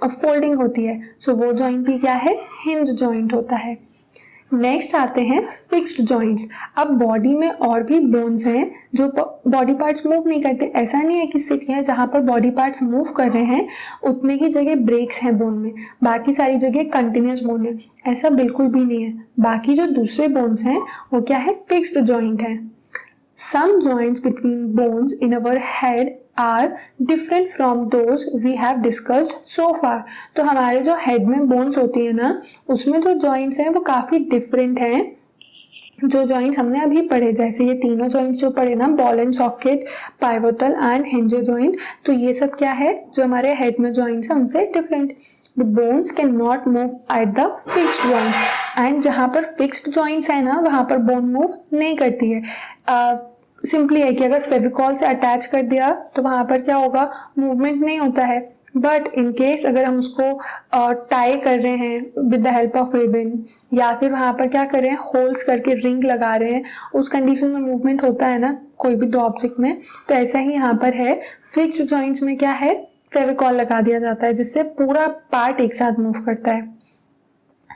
फोल्डिंग होती है। सो वो जॉइंट भी क्या है, हिंज जॉइंट होता है। नेक्स्ट आते हैं फिक्स्ड जॉइंट्स। अब बॉडी में और भी बोन्स हैं जो बॉडी पार्ट्स मूव नहीं करते। ऐसा नहीं है कि सिर्फ यह जहाँ पर बॉडी पार्ट्स मूव कर रहे हैं उतने ही जगह ब्रेक्स हैं बोन में, बाकी सारी जगह कंटिन्यूस बोन है, ऐसा बिल्कुल भी नहीं है। बाकी जो दूसरे बोन्स हैं वो क्या है, फिक्स्ड जॉइंट है। Some joints between bones in our head are different from those we have discussed so far. तो हमारे जो हेड में बोन्स होती है ना उसमें जो जॉइंट्स हैं वो काफ़ी डिफरेंट हैं जो जॉइंट्स हमने अभी पढ़े। जैसे ये तीनों जॉइंट्स जो पढ़े ना, ball and socket, pivotal and hinge joint, तो ये सब क्या है जो हमारे हेड में जॉइंट्स हैं उनसे different. The bones cannot move at the fixed joints, and जहाँ पर fixed joints है ना वहाँ पर बोन मूव नहीं करती है। सिंपली है कि अगर फेविकॉल से अटैच कर दिया तो वहाँ पर क्या होगा, मूवमेंट नहीं होता है। बट इन केस अगर हम उसको टाई कर रहे हैं with the help of ribbon, या फिर वहाँ पर क्या कर रहे हैं, होल्स करके रिंग लगा रहे हैं, उस कंडीशन में मूवमेंट होता है ना कोई भी दो ऑब्जेक्ट में। तो ऐसा ही यहाँ पर है, फिक्स्ड जॉइंट्स में क्या है, फेविकॉल लगा दिया जाता है जिससे पूरा पार्ट एक साथ मूव करता है।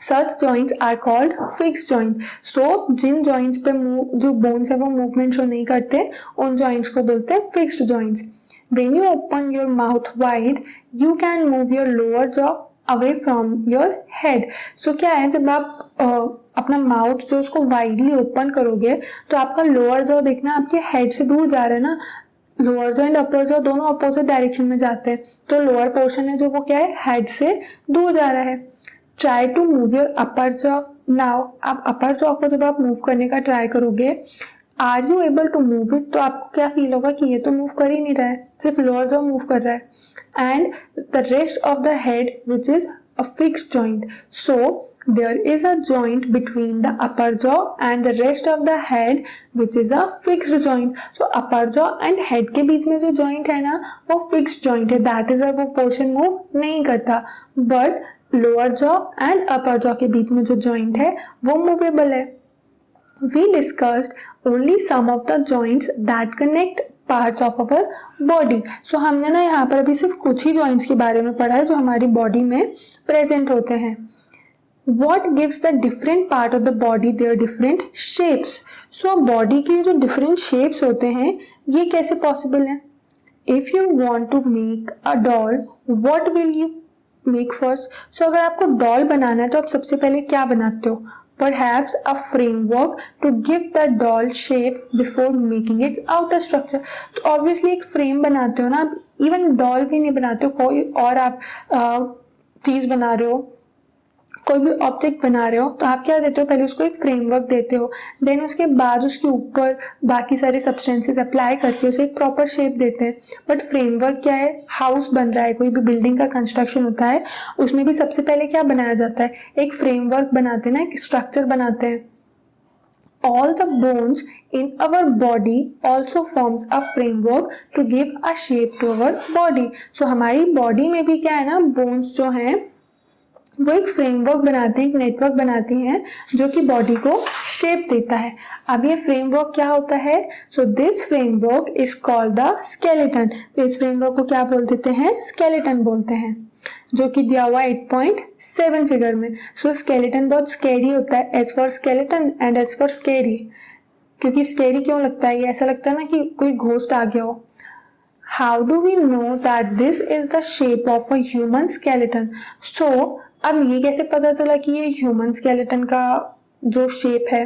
Such joints are called fixed joint. So Jin joints पे जो bones है वो movement शो नहीं करते उन joints को बोलते हैं fixed joints. When you open your mouth wide, you can move your lower jaw away from your head. So क्या है, जब आप अपना माउथ जो उसको वाइडली ओपन करोगे तो आपका लोअर जॉ देखना आपके हेड से दूर जा रहा है ना। Lower jaw and upper jaw दोनों अपोजिट डायरेक्शन में जाते हैं, तो लोअर पोर्शन है जो वो क्या है, हेड से दूर जा रहा है। Try to move your upper jaw now. आप अपर जॉ को जब आप मूव करने का ट्राई करोगे, are you able to move it, तो आपको क्या फील होगा कि ये तो मूव कर ही नहीं रहा है, सिर्फ लोअर जॉ मूव कर रहा है। And the rest of the head which is a fixed joint, so there is a joint between the upper jaw and the rest of the head which is a fixed joint. So upper jaw and head के बीच में जो joint है ना वो fixed joint है, that is why वो portion move नहीं करता, but lower jaw and upper jaw के बीच में जो joint है वो movable है। We discussed only some of the joints that connect parts of our body. So हमने ना यहाँ पर अभी सिर्फ कुछ ही जॉइंट्स के बारे में पढ़ा है जो हमारी बॉडी में प्रेजेंट होते हैं। What gives the different part of the body their different shapes? So body के जो डिफरेंट शेप्स होते हैं ये कैसे पॉसिबल है? If you want to make a doll, what will you make first? सो अगर आपको डॉल बनाना है तो आप सबसे पहले क्या बनाते हो? Perhaps a framework to give the doll shape before making its outer structure. तो obviously एक फ्रेम बनाते हो ना, आप इवन डॉल भी नहीं बनाते हो, कोई और आप चीज़ बना रहे हो, कोई भी ऑब्जेक्ट बना रहे हो तो आप क्या देते हो, पहले उसको एक फ्रेमवर्क देते हो, देन उसके बाद उसके ऊपर बाकी सारे सब्सटेंसेस अप्लाई करके उसे एक प्रॉपर शेप देते हैं। बट फ्रेमवर्क क्या है, हाउस बन रहा है, कोई भी बिल्डिंग का कंस्ट्रक्शन होता है उसमें भी सबसे पहले क्या बनाया जाता है, एक फ्रेमवर्क बनाते हैं ना, एक स्ट्रक्चर बनाते हैं। All the bones in our body also forms a framework to give a shape to our body. So हमारी बॉडी में भी क्या है ना, बोन्स जो हैं वो एक फ्रेमवर्क बनाते हैं, एक नेटवर्क बनाती हैं जो कि बॉडी को शेप देता है। अब ये फ्रेमवर्क क्या होता है? So this framework is called the skeleton. तो इस फ्रेमवर्क को क्या बोल देते हैं? स्केलेटन बोलते हैं, जो कि दिया हुआ 8.7 फिगर में। सो स्केलेटन बहुत स्कैरी होता है, as for skeleton and as for scary. क्योंकि स्कैरी क्यों लगता है? ये ऐसा लगता है ना कि कोई घोस्ट आ गया हो। How do we know that this is the shape of a human skeleton? So अब ये कैसे पता चला कि ये ह्यूमन स्केलेटन का जो शेप है?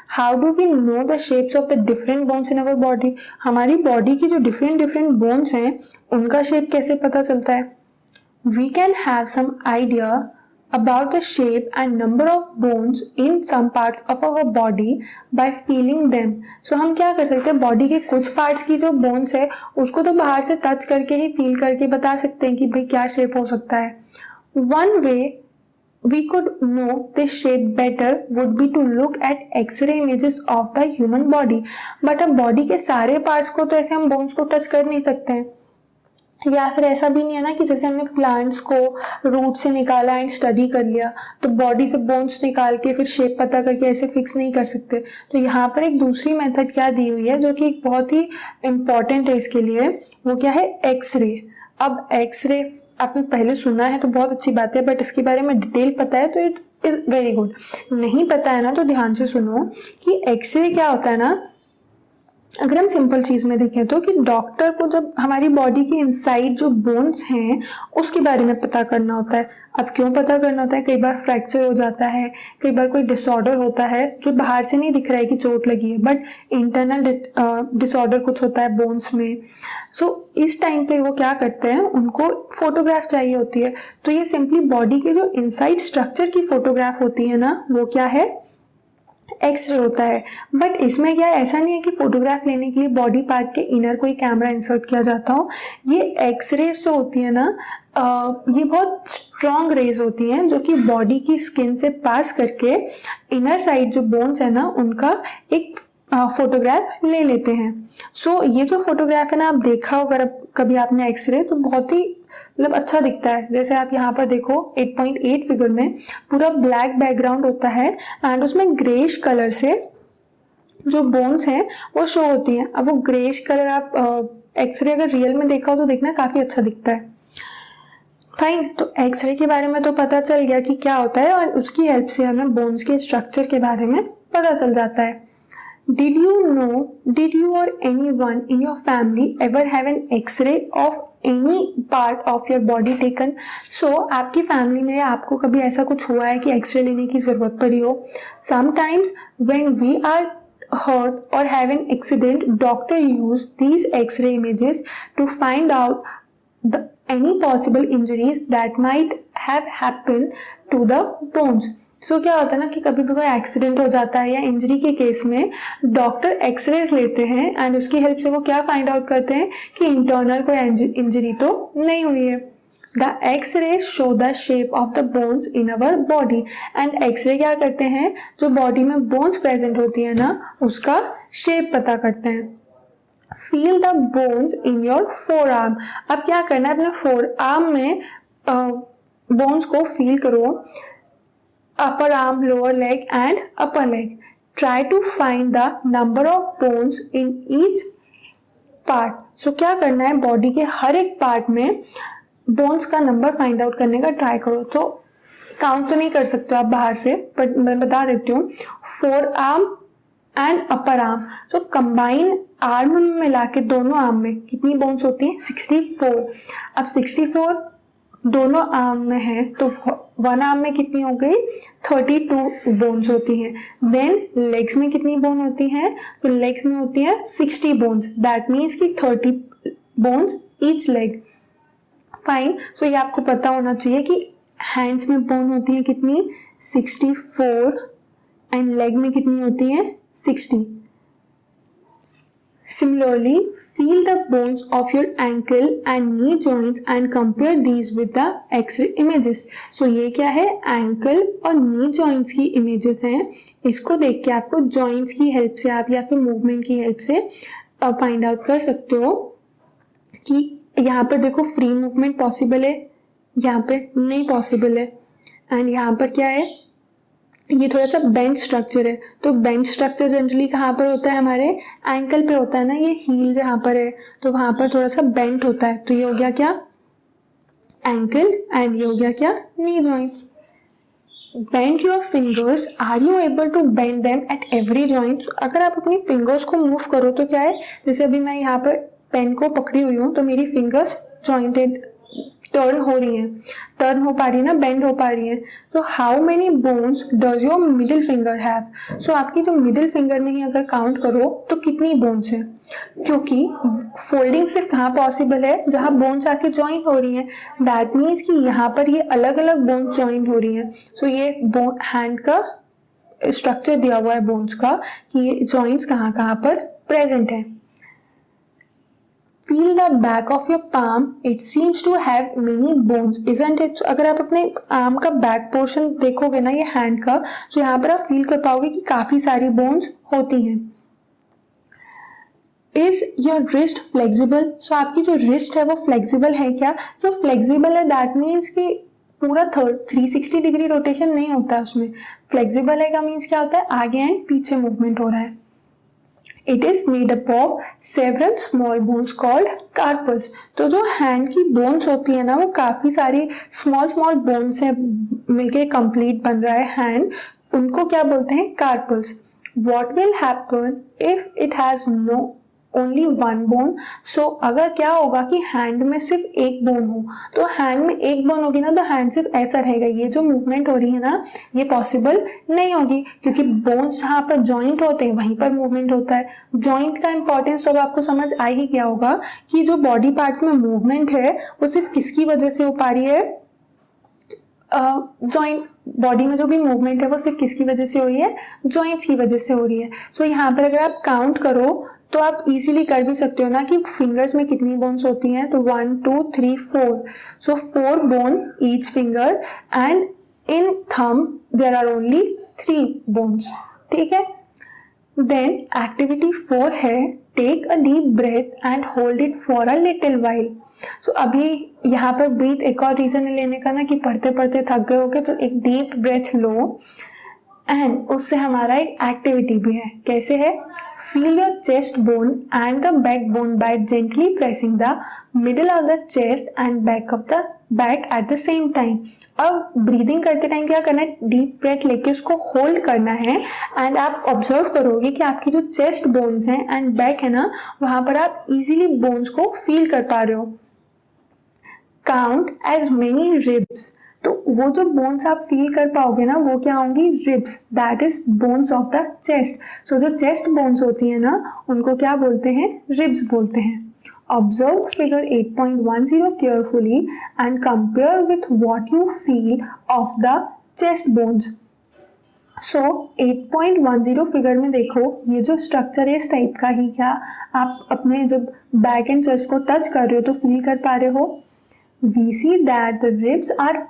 How do we know the shapes of the different bones in our body? हमारी बॉडी की जो डिफरेंट बोन्स हैं उनका शेप कैसे पता चलता है? We can have some idea about the shape and number of bones in some parts of our body by feeling them. So हम क्या कर सकते हैं, बॉडी के कुछ पार्ट्स की जो बोन्स है उसको तो बाहर से टच करके ही फील करके बता सकते हैं कि भाई क्या शेप हो सकता है। One way we could know this shape better would be to look at X-ray images of the human body. But अब बॉडी के सारे पार्ट्स को तो ऐसे हम बोन्स को टच कर नहीं सकते हैं, या फिर ऐसा भी नहीं है ना कि जैसे हमने प्लांट्स को रूट से निकाला एंड स्टडी कर लिया तो बॉडी से बोन्स निकाल के फिर शेप पता करके ऐसे फिक्स नहीं कर सकते। तो यहाँ पर एक दूसरी मेथड क्या दी हुई है जो कि एक बहुत ही इम्पॉर्टेंट है इसके लिए, वो क्या है? एक्सरे। अब एक्सरे आपने पहले सुना है तो बहुत अच्छी बात है, बट इसके बारे में डिटेल पता है तो इट इज़ वेरी गुड। नहीं पता है ना तो ध्यान से सुनो कि एक्सरे क्या होता है ना। अगर हम सिंपल चीज़ में देखें तो कि डॉक्टर को जब हमारी बॉडी के इनसाइड जो बोन्स हैं उसके बारे में पता करना होता है। अब क्यों पता करना होता है? कई बार फ्रैक्चर हो जाता है, कई बार कोई डिसऑर्डर होता है जो बाहर से नहीं दिख रहा है कि चोट लगी है, बट इंटरनल डिसऑर्डर कुछ होता है बोन्स में। सो इस टाइम पे वो क्या करते हैं, उनको फोटोग्राफ चाहिए होती है। तो ये सिंपली बॉडी के जो इनसाइड स्ट्रक्चर की फोटोग्राफ होती है ना, वो क्या है? एक्सरे होता है। बट इसमें क्या है, ऐसा नहीं है कि फोटोग्राफ लेने के लिए बॉडी पार्ट के इनर कोई कैमरा इंसर्ट किया जाता हो। ये एक्सरेज जो होती है ना, ये बहुत स्ट्रॉन्ग रेज होती हैं जो कि बॉडी की स्किन से पास करके इनर साइड जो बोन्स है ना उनका एक फोटोग्राफ ले लेते हैं। सो ये जो फोटोग्राफ है ना, आप देखा हो अगर कभी आपने एक्सरे, तो बहुत ही मतलब अच्छा दिखता है। जैसे आप यहाँ पर देखो 8.8 फिगर में पूरा ब्लैक बैकग्राउंड होता है एंड उसमें ग्रेश कलर से जो बोन्स हैं वो शो होती हैं। अब वो ग्रेश कलर आप एक्सरे अगर रियल में देखा हो तो देखना काफ़ी अच्छा दिखता है। फाइन, तो एक्सरे के बारे में तो पता चल गया कि क्या होता है और उसकी हेल्प से हमें बोन्स के स्ट्रक्चर के बारे में पता चल जाता है। Did you or anyone in your family ever have an X-ray of any part of your body taken? So आपकी फैमिली में आपको कभी ऐसा कुछ हुआ है कि एक्सरे लेने की ज़रूरत पड़ी हो? Sometimes when we are hurt or have an accident, doctor use these X-ray images to find out any possible injuries that might have happened to the bones. सो क्या होता है ना कि कभी भी कोई एक्सीडेंट हो जाता है या इंजरी के केस में डॉक्टर एक्सरेज लेते हैं एंड उसकी हेल्प से वो क्या फाइंड आउट करते हैं कि इंटरनल कोई इंजरी तो नहीं हुई है. The X-ray show the shape of the bones in our body and X-ray क्या करते हैं, जो बॉडी में बोन्स प्रेजेंट होती है ना उसका शेप पता करते हैं. Feel the bones in your four arm. अब क्या करना है, अपने फोर आर्म में बोन्स को फील करो. Upper arm, lower leg and upper leg. Try to find the number of bones in each part. So क्या करना है, बॉडी के हर एक पार्ट में बोन्स का नंबर फाइंड आउट करने का ट्राई करो. तो काउंट तो नहीं कर सकते आप बाहर से, बट मैं बता देती हूँ. Four arm and upper arm, तो कंबाइन आर्म में मिला के दोनों आर्म में कितनी बोन्स होती हैं, 64. अब 64 दोनों आर्म में है तो वन आर्म में कितनी हो गई, 32 बोन्स होती हैं. देन लेग्स में कितनी बोन होती हैं, तो लेग्स में होती है 60 बोन्स. दैट मीन्स कि 30 बोन्स ईच लेग. फाइन. सो ये आपको पता होना चाहिए कि हैंड्स में बोन होती है कितनी, 64 एंड लेग में कितनी होती है, 60. Similarly, feel the bones of your ankle and knee joints and compare these with the X-ray images. So ये क्या है, ankle और knee joints की images हैं. इसको देख के आपको joints की help से आप या फिर movement की help से find out कर सकते हो कि यहाँ पर देखो free movement possible है, यहाँ पे नहीं possible है. एंड यहाँ पर क्या है, ये थोड़ा सा बेंड स्ट्रक्चर है. तो बेंड स्ट्रक्चर जनरली कहाँ पर होता है, हमारे एंकल पे होता है ना. ये हील जहाँ पर है तो वहाँ पर थोड़ा सा बेंड होता है. तो ये हो गया क्या, एंकल, एंड ये हो गया क्या, knee joint. Bend your fingers. Are you able to bend them at every joint. अगर आप अपनी फिंगर्स को मूव करो तो क्या है, जैसे अभी मैं यहाँ पर पेन को पकड़ी हुई हूँ तो मेरी फिंगर्स जॉइंटेड टर्न हो रही है, टर्न हो पा रही है ना, बेंड हो पा रही है. तो how many bones does your middle finger have. So आपकी जो मिडिल फिंगर में ही अगर काउंट करो तो कितनी बोन्स है, क्योंकि फोल्डिंग सिर्फ कहाँ पॉसिबल है, जहाँ बोन्स आके ज्वाइन हो रही है. दैट मीन्स कि यहाँ पर ये अलग अलग बोन्स ज्वाइन हो रही है. सो ये हैंड का स्ट्रक्चर दिया हुआ है बोन्स का कि ये जॉइंट्स कहाँ कहाँ पर प्रेजेंट है. Feel the back of your palm. It seems to have many bones, isn't it? So, अगर आप अपने आर्म का बैक पोर्शन देखोगे ना, ये हैंड का, तो यहाँ पर आप फील कर पाओगे कि काफी सारी बोन्स होती हैं. Is your wrist flexible? So आपकी जो wrist है वो flexible है क्या? So flexible है, that means कि पूरा 360 डिग्री रोटेशन नहीं होता है उसमें. फ्लेक्सिबल है का मीन्स क्या होता है, आगे एंड पीछे मूवमेंट हो रहा है. It is made up of several small bones called carpals. तो जो हैंड की बोन्स होती है ना, वो काफ़ी सारी स्मॉल बोन्स से मिलके कंप्लीट बन रहा है हैंड. उनको क्या बोलते हैं, carpals. What will happen if it has only one bone. So अगर क्या होगा कि हैंड में सिर्फ एक बोन हो, तो हैंड में एक बोन होगी ना तो हैंड सिर्फ ऐसा रहेगा. ये जो मूवमेंट हो रही है ना, ये पॉसिबल नहीं होगी, क्योंकि बोन्स जहाँ पर जॉइंट होते हैं वहीं पर मूवमेंट होता है. जॉइंट का इंपॉर्टेंस अब आपको समझ आ ही गया होगा कि जो बॉडी पार्ट्स में मूवमेंट है वो सिर्फ किसकी वजह से हो पा रही है, जॉइंट. बॉडी में जो भी मूवमेंट है वो सिर्फ किसकी वजह से हो रही है, जॉइंट्स की वजह से हो रही है. सो यहाँ पर अगर आप काउंट करो तो आप इजीली कर भी सकते हो ना कि फिंगर्स में कितनी बोन्स होती हैं. तो 1 2 3 4. So 4 bone each finger and in thumb there are only 3 bones. ठीक है. देन एक्टिविटी 4 है, take a deep breath and hold it for a little while. So अभी यहाँ पर ब्रीथ एक और रीजन है लेने का ना कि पढ़ते पढ़ते थक गए होगे, तो एक डीप ब्रेथ लो. एंड उससे हमारा एक एक्टिविटी भी है. कैसे है, feel your chest bone and the back bone by gently pressing the middle of the chest and back of the back at the same time. अब ब्रीदिंग करते time क्या करना है, डीप ब्रेथ लेके उसको होल्ड करना है एंड आप ऑब्जर्व करोगे कि आपकी जो चेस्ट बोन्स हैं एंड बैक है ना, वहां पर आप इजीली बोन्स को फील कर पा रहे हो। काउंट एज मेनी रिब्स, तो वो जो बोन्स आप फील कर पाओगे ना वो क्या होंगी, ribs, that is bones of the chest. So जो चेस्ट बोन्स होती है ना उनको क्या बोलते हैं, रिब्स बोलते हैं। Observe figure 8.10 carefully and compare with what you feel of the chest bones. So 8.10 figure में देखो ये जो स्ट्रक्चर है इस टाइप का ही, क्या आप अपने जब बैक एंड चेस्ट को टच कर रहे हो तो फील कर पा रहे हो। We see that the ribs are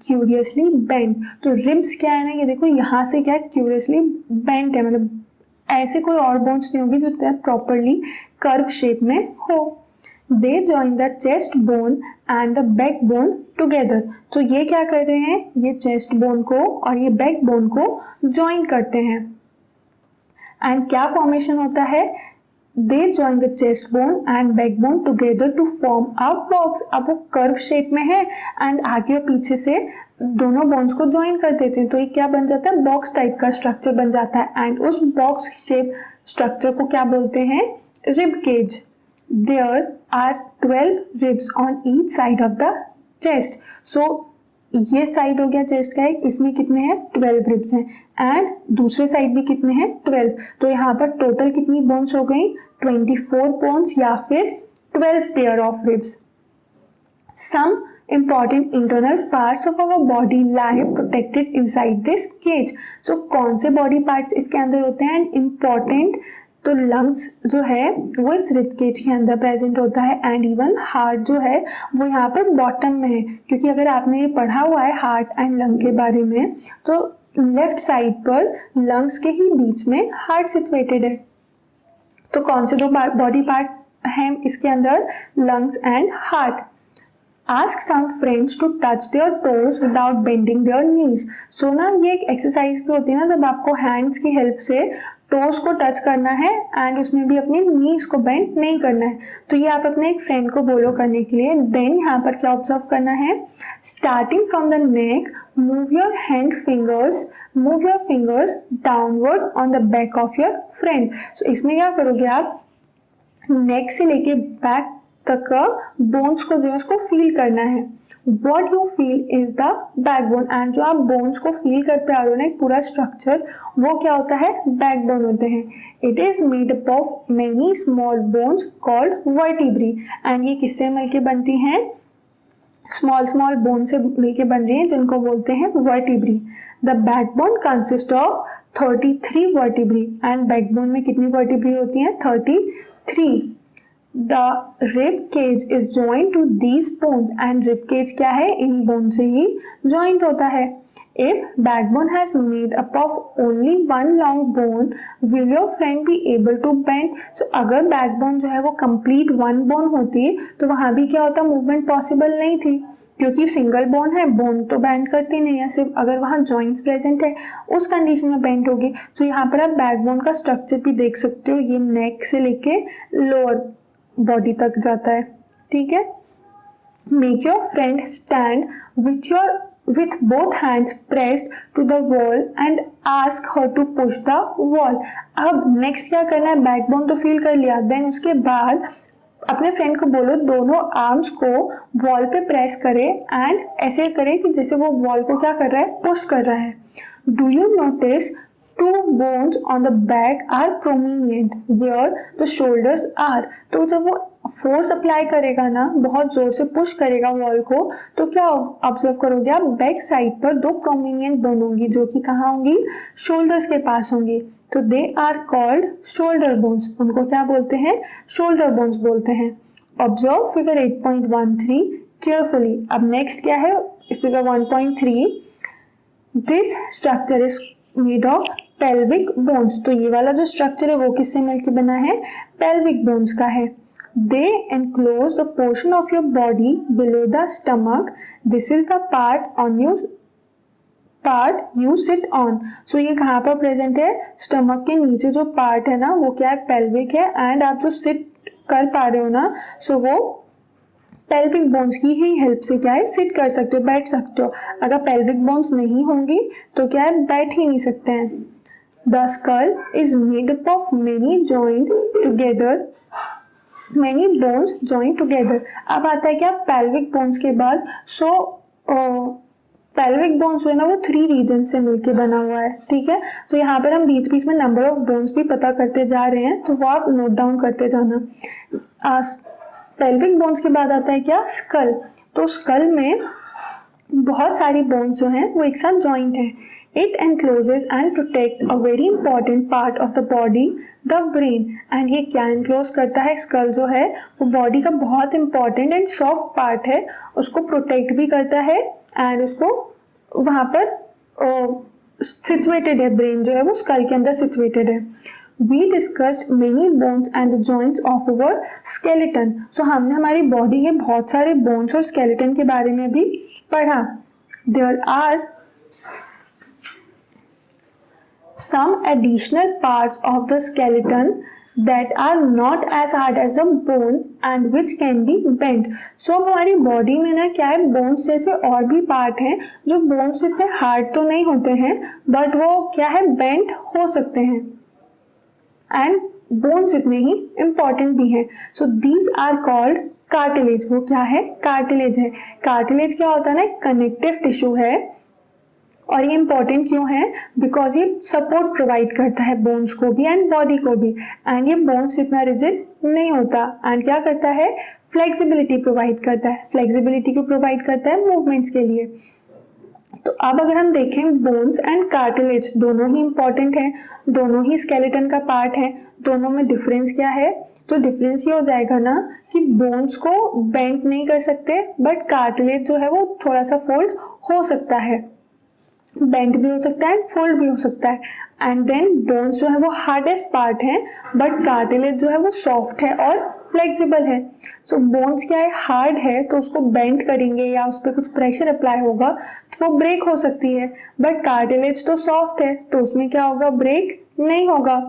curiously bent, तो रिब्स क्या है ना, ये देखो यहाँ से क्या curiously bent है, मतलब ऐसे कोई और बोन्स नहीं होगी जो प्रॉपरली कर्व शेप में हो। दे join the chest bone and the back bone together, तो ये क्या कर रहे हैं, ये चेस्ट बोन को और ये बैक बोन को ज्वाइन करते हैं। एंड क्या फॉर्मेशन होता है, they join the chest bone and back bone together to form a box. अब वो कर्व शेप में है एंड आगे और पीछे से दोनों बोन्स को ज्वाइन कर देते हैं, तो ये क्या बन जाता है, बॉक्स टाइप का स्ट्रक्चर बन जाता है। एंड उस बॉक्स शेप स्ट्रक्चर को क्या बोलते हैं, rib cage. There are 12 ribs on each side of the chest. So ये साइड हो गया चेस्ट का एक, इसमें कितने हैं, 12 रिब्स हैं एंड दूसरे साइड भी कितने हैं, 12। तो यहाँ पर टोटल कितनी बोन्स हो गई, 24 बोन्स या फिर 12 pair of ribs. Some important internal parts of our body lie protected inside this cage। so कौन से body parts इसके अंदर होते हैं, and important तो lungs जो है वो इस rib cage के अंदर प्रेजेंट होता है एंड इवन हार्ट जो है वो यहाँ पर बॉटम में है, क्योंकि अगर आपने ये पढ़ा हुआ है हार्ट एंड लंग के बारे में तो लेफ्ट साइड पर लंग्स के ही बीच में हार्ट सिचुएटेड है। तो कौन से दो बॉडी पार्ट्स हैं इसके अंदर, lungs and heart. Ask some friends to touch their toes without bending their knees। सो ना ये एक एक्सरसाइज भी होती है ना, जब आपको हैंड्स की हेल्प से टोज को टच करना है एंड उसमें भी अपनी नीज को बेंड नहीं करना है, तो ये आप अपने एक फ्रेंड को बोलो करने के लिए। देन यहाँ पर क्या ऑब्जर्व करना है, starting from the neck move your fingers downward on the back of your friend. So इसमें क्या करोगे आप, नेक से लेके बैक तक बोन्स को जो है उसको फील करना है। What you feel is the backbone, and जो आप बोन्स को फील कर पा रहे हो ना एक पूरा स्ट्रक्चर, वो क्या होता है, बैकबोन होते हैं। It is made up of many small bones called vertebrae, and ये किससे मिलके बनती हैं, स्मॉल बोन से मिलके बन रही हैं जिनको बोलते हैं vertebrae. The backbone consist of 33 vertebrae, and backbone में कितनी वर्टिब्री होती हैं, 33। The rib cage is joined to these bones, and rib cage क्या है, इन बोन से ही joined होता है। If backbone has made up of only one long bone, will your friend be able to bend? So अगर backbone जो है वो complete one bone होती तो वहाँ भी क्या होता, मूवमेंट पॉसिबल नहीं थी, क्योंकि सिंगल बोन है, बोन तो बैंड करती नहीं है, सिर्फ अगर वहाँ जॉइंट्स प्रेजेंट है उस कंडीशन में बेंड होगी। तो यहाँ पर आप बैकबोन का स्ट्रक्चर भी देख सकते हो, ये नेक से लेके लोअर बॉडी तक जाता है, ठीक है। Make your friend stand with both hands pressed to the wall and ask her to push the wall। अब नेक्स्ट क्या करना है, बैकबोन तो फील कर लिया, देन उसके बाद अपने फ्रेंड को बोलो दोनों आर्म्स को वॉल पे प्रेस करे एंड ऐसे करे कि जैसे वो वॉल को क्या कर रहा है, पुश कर रहा है। Do you notice two bones on the back are prominent where the shoulders are। तो जब वो फोर्स अप्लाई करेगा ना, बहुत जोर से पुश करेगा वॉल को, तो क्या ऑब्जर्व करोगे आप, बैक साइड पर दो प्रोमिनेंट बोन होंगी जो कि कहाँ होंगी, शोल्डर्स के पास होंगी। तो they are called shoulder bones, उनको क्या बोलते हैं, शोल्डर बोन्स बोलते हैं। Observe figure 8.13 carefully. अब नेक्स्ट क्या है, figure 1.3, this structure is made of pelvic bones. तो ये वाला जो स्ट्रक्चर है वो किससे मिलकर बना है, पेल्विक बोन्स का है। They enclose the portion of your body below the stomach, this is the part you sit on. So ये कहाँ पर प्रेजेंट है, स्टमक के नीचे जो पार्ट है ना वो क्या है, पेल्विक है, एंड आप जो सिट कर पा रहे हो ना, सो वो पेल्विक बोन्स की ही हेल्प से क्या है सिट कर सकते हो, बैठ सकते हो। अगर पेल्विक बोन्स नहीं होंगी तो क्या है बैठ ही नहीं सकते हैं। The skull is made up of many joint together, many bones joint together. अब आता है क्या पेल्विक बोन्स के बाद। पेल्विक बोन्स जो है ना वो 3 रीजन से मिलके बना हुआ है, ठीक है। तो यहाँ पर हम बीच बीच में नंबर ऑफ बोन्स भी पता करते जा रहे हैं, तो वो आप नोट डाउन करते जाना। पेल्विक बोन्स के बाद आता है क्या स्कल। तो स्कल में बहुत सारी बोन्स जो हैं वो एक साथ जॉइंट है। It encloses and protect a very important part of the body, the brain. And ये क्या एनक्लोज करता है, स्कल जो है वो बॉडी का बहुत इंपॉर्टेंट एंड सॉफ्ट पार्ट है, उसको प्रोटेक्ट भी करता है एंड उसको वहाँ पर सिचुएटेड है। ब्रेन जो है वो स्कल के अंदर सिचुएटेड है। We discussed many bones and the joints of our skeleton. So हमने हमारी बॉडी के बहुत सारे बोन्स और स्केलेटन के बारे में भी पढ़ा। There are some additional parts of the skeleton that are not as hard as a bone and which can be bent. So अब हमारी बॉडी में ना क्या है बोन्स जैसे और भी पार्ट हैं जो बोन्स इतने हार्ड तो नहीं होते हैं बट वो क्या है बेंट हो सकते हैं एंड बोन्स इतने ही इंपॉर्टेंट भी हैं। So these are called cartilage. वो क्या है कार्टिलेज है। कार्टिलेज क्या होता है ना कनेक्टिव टिश्यू है और ये इंपॉर्टेंट क्यों है बिकॉज ये सपोर्ट प्रोवाइड करता है बोन्स को भी एंड बॉडी को भी एंड ये बोन्स इतना रिजिड नहीं होता एंड क्या करता है फ्लेक्सिबिलिटी प्रोवाइड करता है। फ्लेक्सिबिलिटी को प्रोवाइड करता है मूवमेंट्स के लिए। तो अब अगर हम देखें बोन्स एंड कार्टिलेज दोनों ही इंपॉर्टेंट हैं, दोनों ही स्केलेटन का पार्ट है, दोनों में डिफरेंस क्या है। तो डिफरेंस ये हो जाएगा ना कि बोन्स को बेंड नहीं कर सकते बट कार्टिलेज जो है वो थोड़ा सा फोल्ड हो सकता है, बेंड भी हो सकता है फोल्ड भी हो सकता है। एंड देन बोन्स जो है वो हार्डेस्ट पार्ट है बट कार्टिलेज जो है वो सॉफ्ट है और फ्लेक्सिबल है। सो बोन्स क्या है हार्ड है तो उसको बेंड करेंगे या उस पर कुछ प्रेशर अप्लाई होगा तो वो ब्रेक हो सकती है बट कार्टिलेज तो सॉफ्ट है तो उसमें क्या होगा ब्रेक नहीं होगा।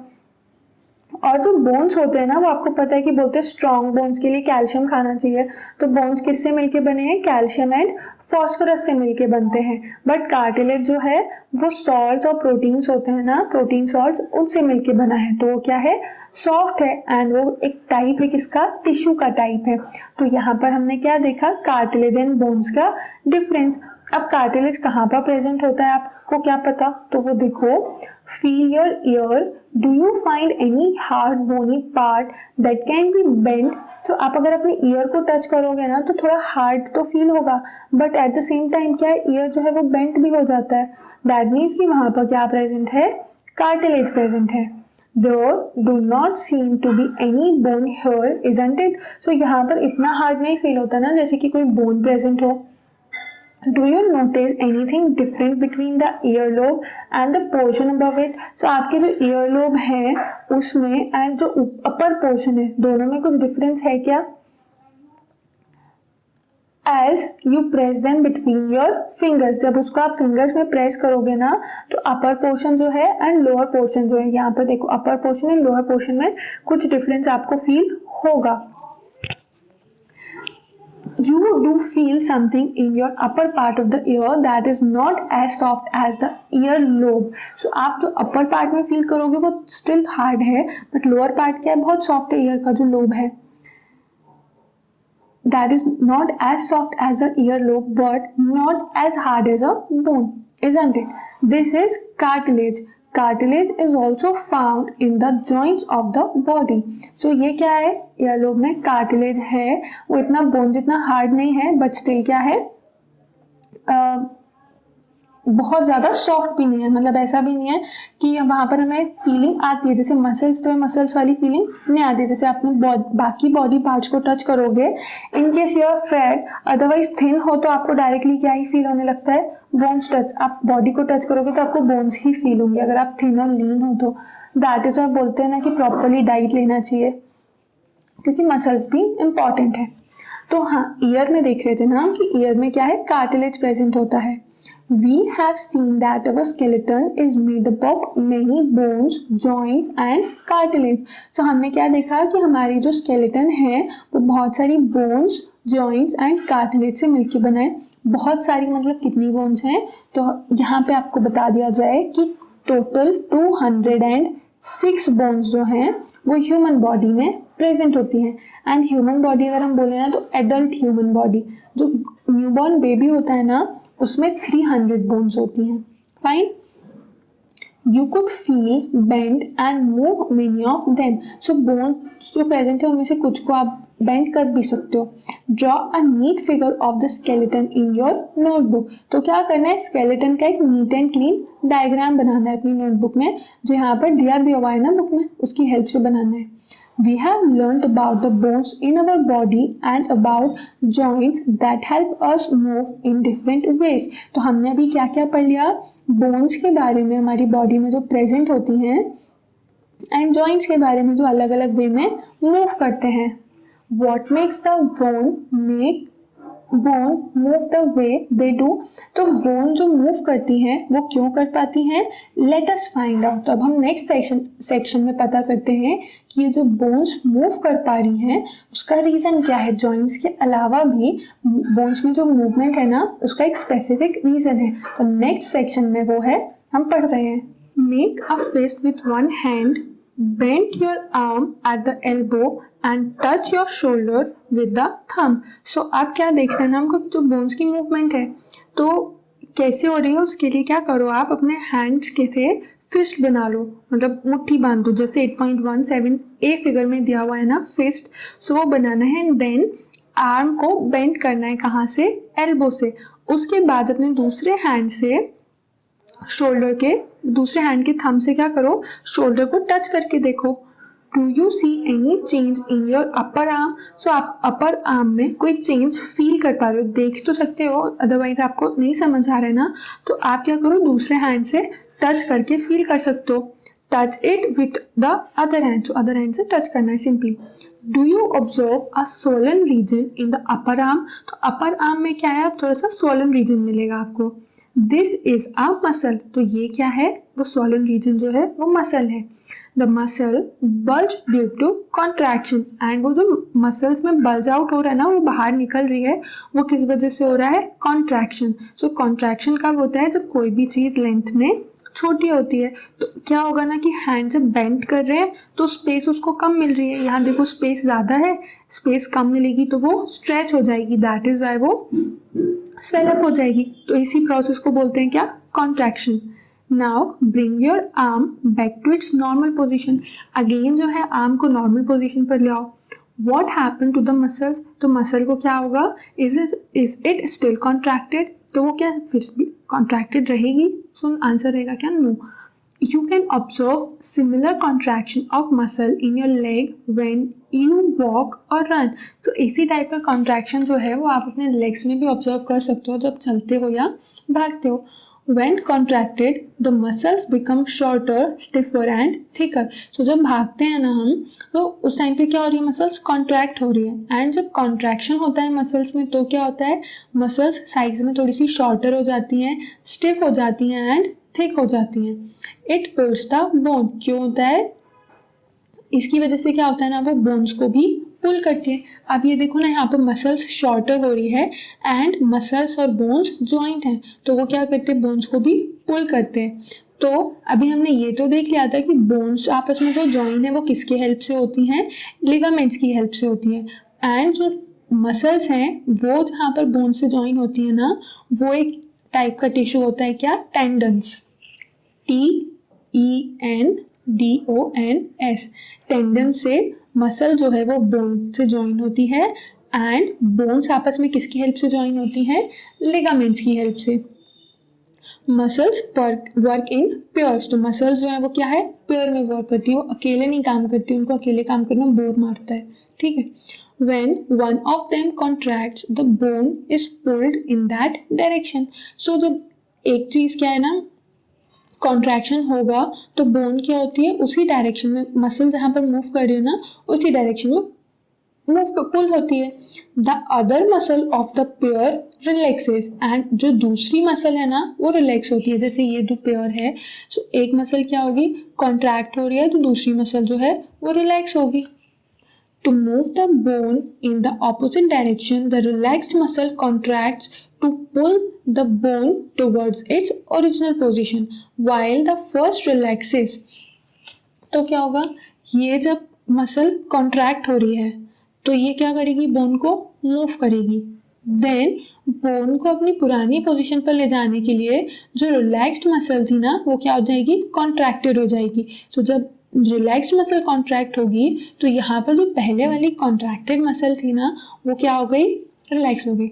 और जो बोन्स होते हैं ना वो आपको पता है कि बोलते हैं स्ट्रॉन्ग बोन्स के लिए कैल्शियम खाना चाहिए। तो बोन्स किससे मिलके बने हैं कैल्शियम एंड फॉस्फोरस से मिलके बनते हैं बट कार्टिलेज जो है वो सॉल्ट्स और प्रोटीन्स होते हैं ना प्रोटीन सॉल्ट्स उनसे मिलके बना है तो वो क्या है सॉफ्ट है एंड वो एक टाइप है किसका टीश्यू का टाइप है। तो यहाँ पर हमने क्या देखा कार्टिलेज एंड बोन्स का डिफरेंस। अब कार्टिलेज कहाँ पर प्रेजेंट होता है आपको क्या पता। तो वो देखो feel your ear, do you find any hard bony part that can be bend. तो आप अगर अपने ईयर को टच करोगे ना तो थोड़ा हार्ड तो फील होगा but at the same time क्या है ईयर जो है वो बेंड भी हो जाता है। दैट मीन्स कि वहां पर क्या प्रेजेंट है कार्टिलेज प्रेजेंट है। There do not seem to be any bone here, isn't it? So यहाँ पर इतना हार्ड नहीं फील होता ना जैसे कि कोई बोन प्रेजेंट हो। Do you notice anything different between the earlobe and the portion above it? So आपके जो earlobe है उसमें and जो upper portion है दोनों में कुछ difference है क्या? As you press them between your fingers, जब उसको आप fingers में press करोगे ना तो upper portion जो है and lower portion जो है यहाँ पर देखो upper portion and lower portion में कुछ difference आपको feel होगा। You do feel something in your upper part of the ear that is not as soft as the earlobe. So आप जो upper part में feel करोगे वो still hard है but lower part क्या है बहुत soft है ear का जो lobe है। That is not as soft as the earlobe but not as hard as a bone, isn't it? This is cartilage. Cartilage is also found in the joints of the body. So ये क्या है earlobe में cartilage है वो इतना bone जितना hard नहीं है but still क्या है बहुत ज़्यादा सॉफ्ट भी नहीं है। मतलब ऐसा भी नहीं है कि वहाँ पर हमें फीलिंग आती है जैसे मसल्स तो मसल्स वाली फीलिंग नहीं आती जैसे आपने बाकी बॉडी पार्ट्स को टच करोगे in case you are fat otherwise thin हो तो आपको डायरेक्टली क्या ही फील होने लगता है बोन्स टच। आप बॉडी को टच करोगे तो आपको बोन्स ही फील होंगे अगर आप थिन और लीन हो तो। दैट इज वाई बोलते हैं ना कि प्रॉपरली डाइट लेना चाहिए क्योंकि मसल्स भी इम्पॉर्टेंट है। तो हाँ ईयर में देख रहे थे ना कि ईयर में क्या है कार्टिलेज प्रेजेंट होता है We have seen that our skeleton is made up of many bones, joints and cartilage. So हमने क्या देखा कि हमारी जो skeleton है वो बहुत सारी bones, joints and cartilage से मिलकर बना है. बहुत सारी मतलब कितनी bones हैं? तो यहाँ पे आपको बता दिया जाए कि total 206 bones जो हैं वो ह्यूमन बॉडी में प्रेजेंट होती हैं. एंड ह्यूमन बॉडी अगर हम बोले ना तो एडल्ट ह्यूमन बॉडी, जो न्यूबॉर्न बेबी होता है ना उसमें 300 बोन्स होती हैं. Fine. You could feel, bend and move many of them. So bones जो प्रेजेंट है उनमें से कुछ को आप बेंड कर भी सकते हो. Draw a neat figure of the skeleton in your notebook. तो क्या करना है, स्केलेटन का एक नीट एंड क्लीन डायग्राम बनाना है अपनी नोटबुक में, जो यहाँ पर दिया भी हुआ है ना बुक में, उसकी हेल्प से बनाना है. We have learned about the bones in our body and about joints that help us move in different ways. तो हमने अभी क्या क्या पढ़ लिया, बोन्स के बारे में हमारी बॉडी में जो प्रेजेंट होती हैं एंड जॉइंट्स के बारे में जो अलग अलग वे में मूव करते हैं. What makes the bone move the way they do. तो बोन जो मूव करती हैं वो क्यों कर पाती हैं, लेट अस फाइंड आउट. तो अब हम नेक्स्ट सेक्शन में पता करते हैं कि ये जो बोन्स मूव कर पा रही हैं उसका रीज़न क्या है. जॉइंट्स के अलावा भी बोन्स में जो मूवमेंट है ना उसका एक स्पेसिफिक रीज़न है. तो नेक्स्ट सेक्शन में वो है, हम पढ़ रहे हैं. Make a fist with one hand, bend your arm at the elbow and touch your shoulder with the thumb. So आप क्या देख रहे हैं ना हमको कि जो बोन्स की मूवमेंट है तो कैसे हो रही है, उसके लिए क्या करो, आप अपने हैंड्स के थे फिस्ट बना लो, मतलब मुट्ठी बांध दो, जैसे 8.17 ए फिगर में दिया हुआ है ना फिस्ट. सो वो बनाना है. देन आर्म को बेंड करना है, कहाँ से, एल्बो से. उसके बाद अपने दूसरे हैंड से शोल्डर के, दूसरे हैंड के थंब से क्या करो, शोल्डर को टच करके देखो. Do you see any change in your upper arm. So आप अपर आर्म में कोई चेंज फील कर पा रहे हो, देख तो सकते हो, अदरवाइज आपको नहीं समझ आ रहा है ना, तो आप क्या करो, दूसरे हैंड से टच करके फील कर सकते हो. Touch it with the other hand. So other hand से टच करना है simply. Do you observe a swollen region in the upper arm. तो अपर आर्म में क्या है, अब थोड़ा सा सोलन रीजन मिलेगा आपको. This is a muscle. तो ये क्या है, वो सोलन रीजन जो है वो मसल है. The muscle bulge due to contraction. And वो जो मसल्स में बल्ज आउट हो रहा है ना, वो बाहर निकल रही है, वो किस वजह से हो रहा है, कॉन्ट्रैक्शन. सो कॉन्ट्रैक्शन कब होता है, जब कोई भी चीज़ लेंथ में छोटी होती है. तो क्या होगा ना कि हैंड जब बेंड कर रहे हैं तो स्पेस उसको कम मिल रही है. यहाँ देखो स्पेस ज़्यादा है, स्पेस कम मिलेगी तो वो स्ट्रेच हो जाएगी, दैट इज़ वाई वो स्वेल अप हो जाएगी. तो इसी प्रोसेस को बोलते हैं क्या, contraction. Now bring your arm back to its normal position. Again जो है आर्म को नॉर्मल पोजिशन पर ले आओ. What happen to the muscles. तो मसल को क्या होगा, इज इट स्टिल कॉन्ट्रैक्टेड. तो वो क्या फिर भी कॉन्ट्रैक्टेड रहेगी. सो आंसर रहेगा क्या, no. You can observe similar contraction of muscle in your leg when you walk or run. तो इसी टाइप का contraction जो है वो आप अपने legs में भी observe कर सकते हो जब चलते हो या भागते हो. When contracted, the muscles become shorter, stiffer and thicker. So जब भागते हैं ना हम तो उस टाइम पे क्या हो रही है, मसल्स कॉन्ट्रैक्ट हो रही है. एंड जब कॉन्ट्रैक्शन होता है मसल्स में तो क्या होता है, मसल्स साइज में थोड़ी सी शॉर्टर हो जाती हैं, स्टिफ हो जाती हैं एंड थिक हो जाती हैं. It pulls the bone. क्यों होता है, इसकी वजह से क्या होता है ना, वो बोन्स को भी पुल करती है. अब ये देखो ना, यहाँ पर मसल्स शॉर्टर हो रही है एंड मसल्स और बोन्स जॉइंट हैं, तो वो क्या करते हैं, बोन्स को भी पुल करते हैं. तो अभी हमने ये तो देख लिया था कि बोन्स आपस में जो जॉइन है वो किसकी हेल्प से होती हैं, लिगामेंट्स की हेल्प से होती हैं. एंड जो मसल्स हैं वो जहाँ पर बोन से जॉइन होती है ना, वो एक टाइप का टिश्यू होता है क्या, टेंडन्स. TENDONS. टेंडन से मसल जो है वो बोन से जॉइन होती है एंड बोन्स आपस में किसकी हेल्प से जॉइन होती हैं, लिगामेंट्स की हेल्प से. Muscles work in pairs. तो मसल्स जो है वो क्या है, पेयर में वर्क करती है, वो अकेले नहीं काम करती, उनको अकेले काम करना बोर मारता है. ठीक है. When one of them contracts, the bone is pulled in that direction. So जब एक चीज़ क्या है ना, कॉन्ट्रैक्शन होगा तो बोन क्या होती है, उसी डायरेक्शन में, मसल जहाँ पर मूव कर रही है ना उसी डायरेक्शन में मूव पुल होती है। The other muscle of the pair relaxes, and जो दूसरी मसल है ना वो रिलैक्स होती है। जैसे ये दो पेयर है, सो एक मसल क्या होगी, कॉन्ट्रैक्ट हो रही है, तो दूसरी मसल जो है वो रिलैक्स होगी। To move the bone in the opposite direction, the relaxed muscle contracts to pull the bone towards its original position, while the first relaxes. तो क्या होगा, ये जब मसल कॉन्ट्रैक्ट हो रही है तो ये क्या करेगी, बोन को मूव करेगी। देन बोन को अपनी पुरानी पोजीशन पर ले जाने के लिए जो रिलैक्स्ड मसल थी ना वो क्या हो जाएगी, कॉन्ट्रैक्टेड हो जाएगी। सो जब रिलैक्स्ड मसल कॉन्ट्रैक्ट होगी तो यहाँ पर जो पहले वाली कॉन्ट्रैक्टेड मसल थी ना वो क्या हो गई, रिलैक्स हो गई।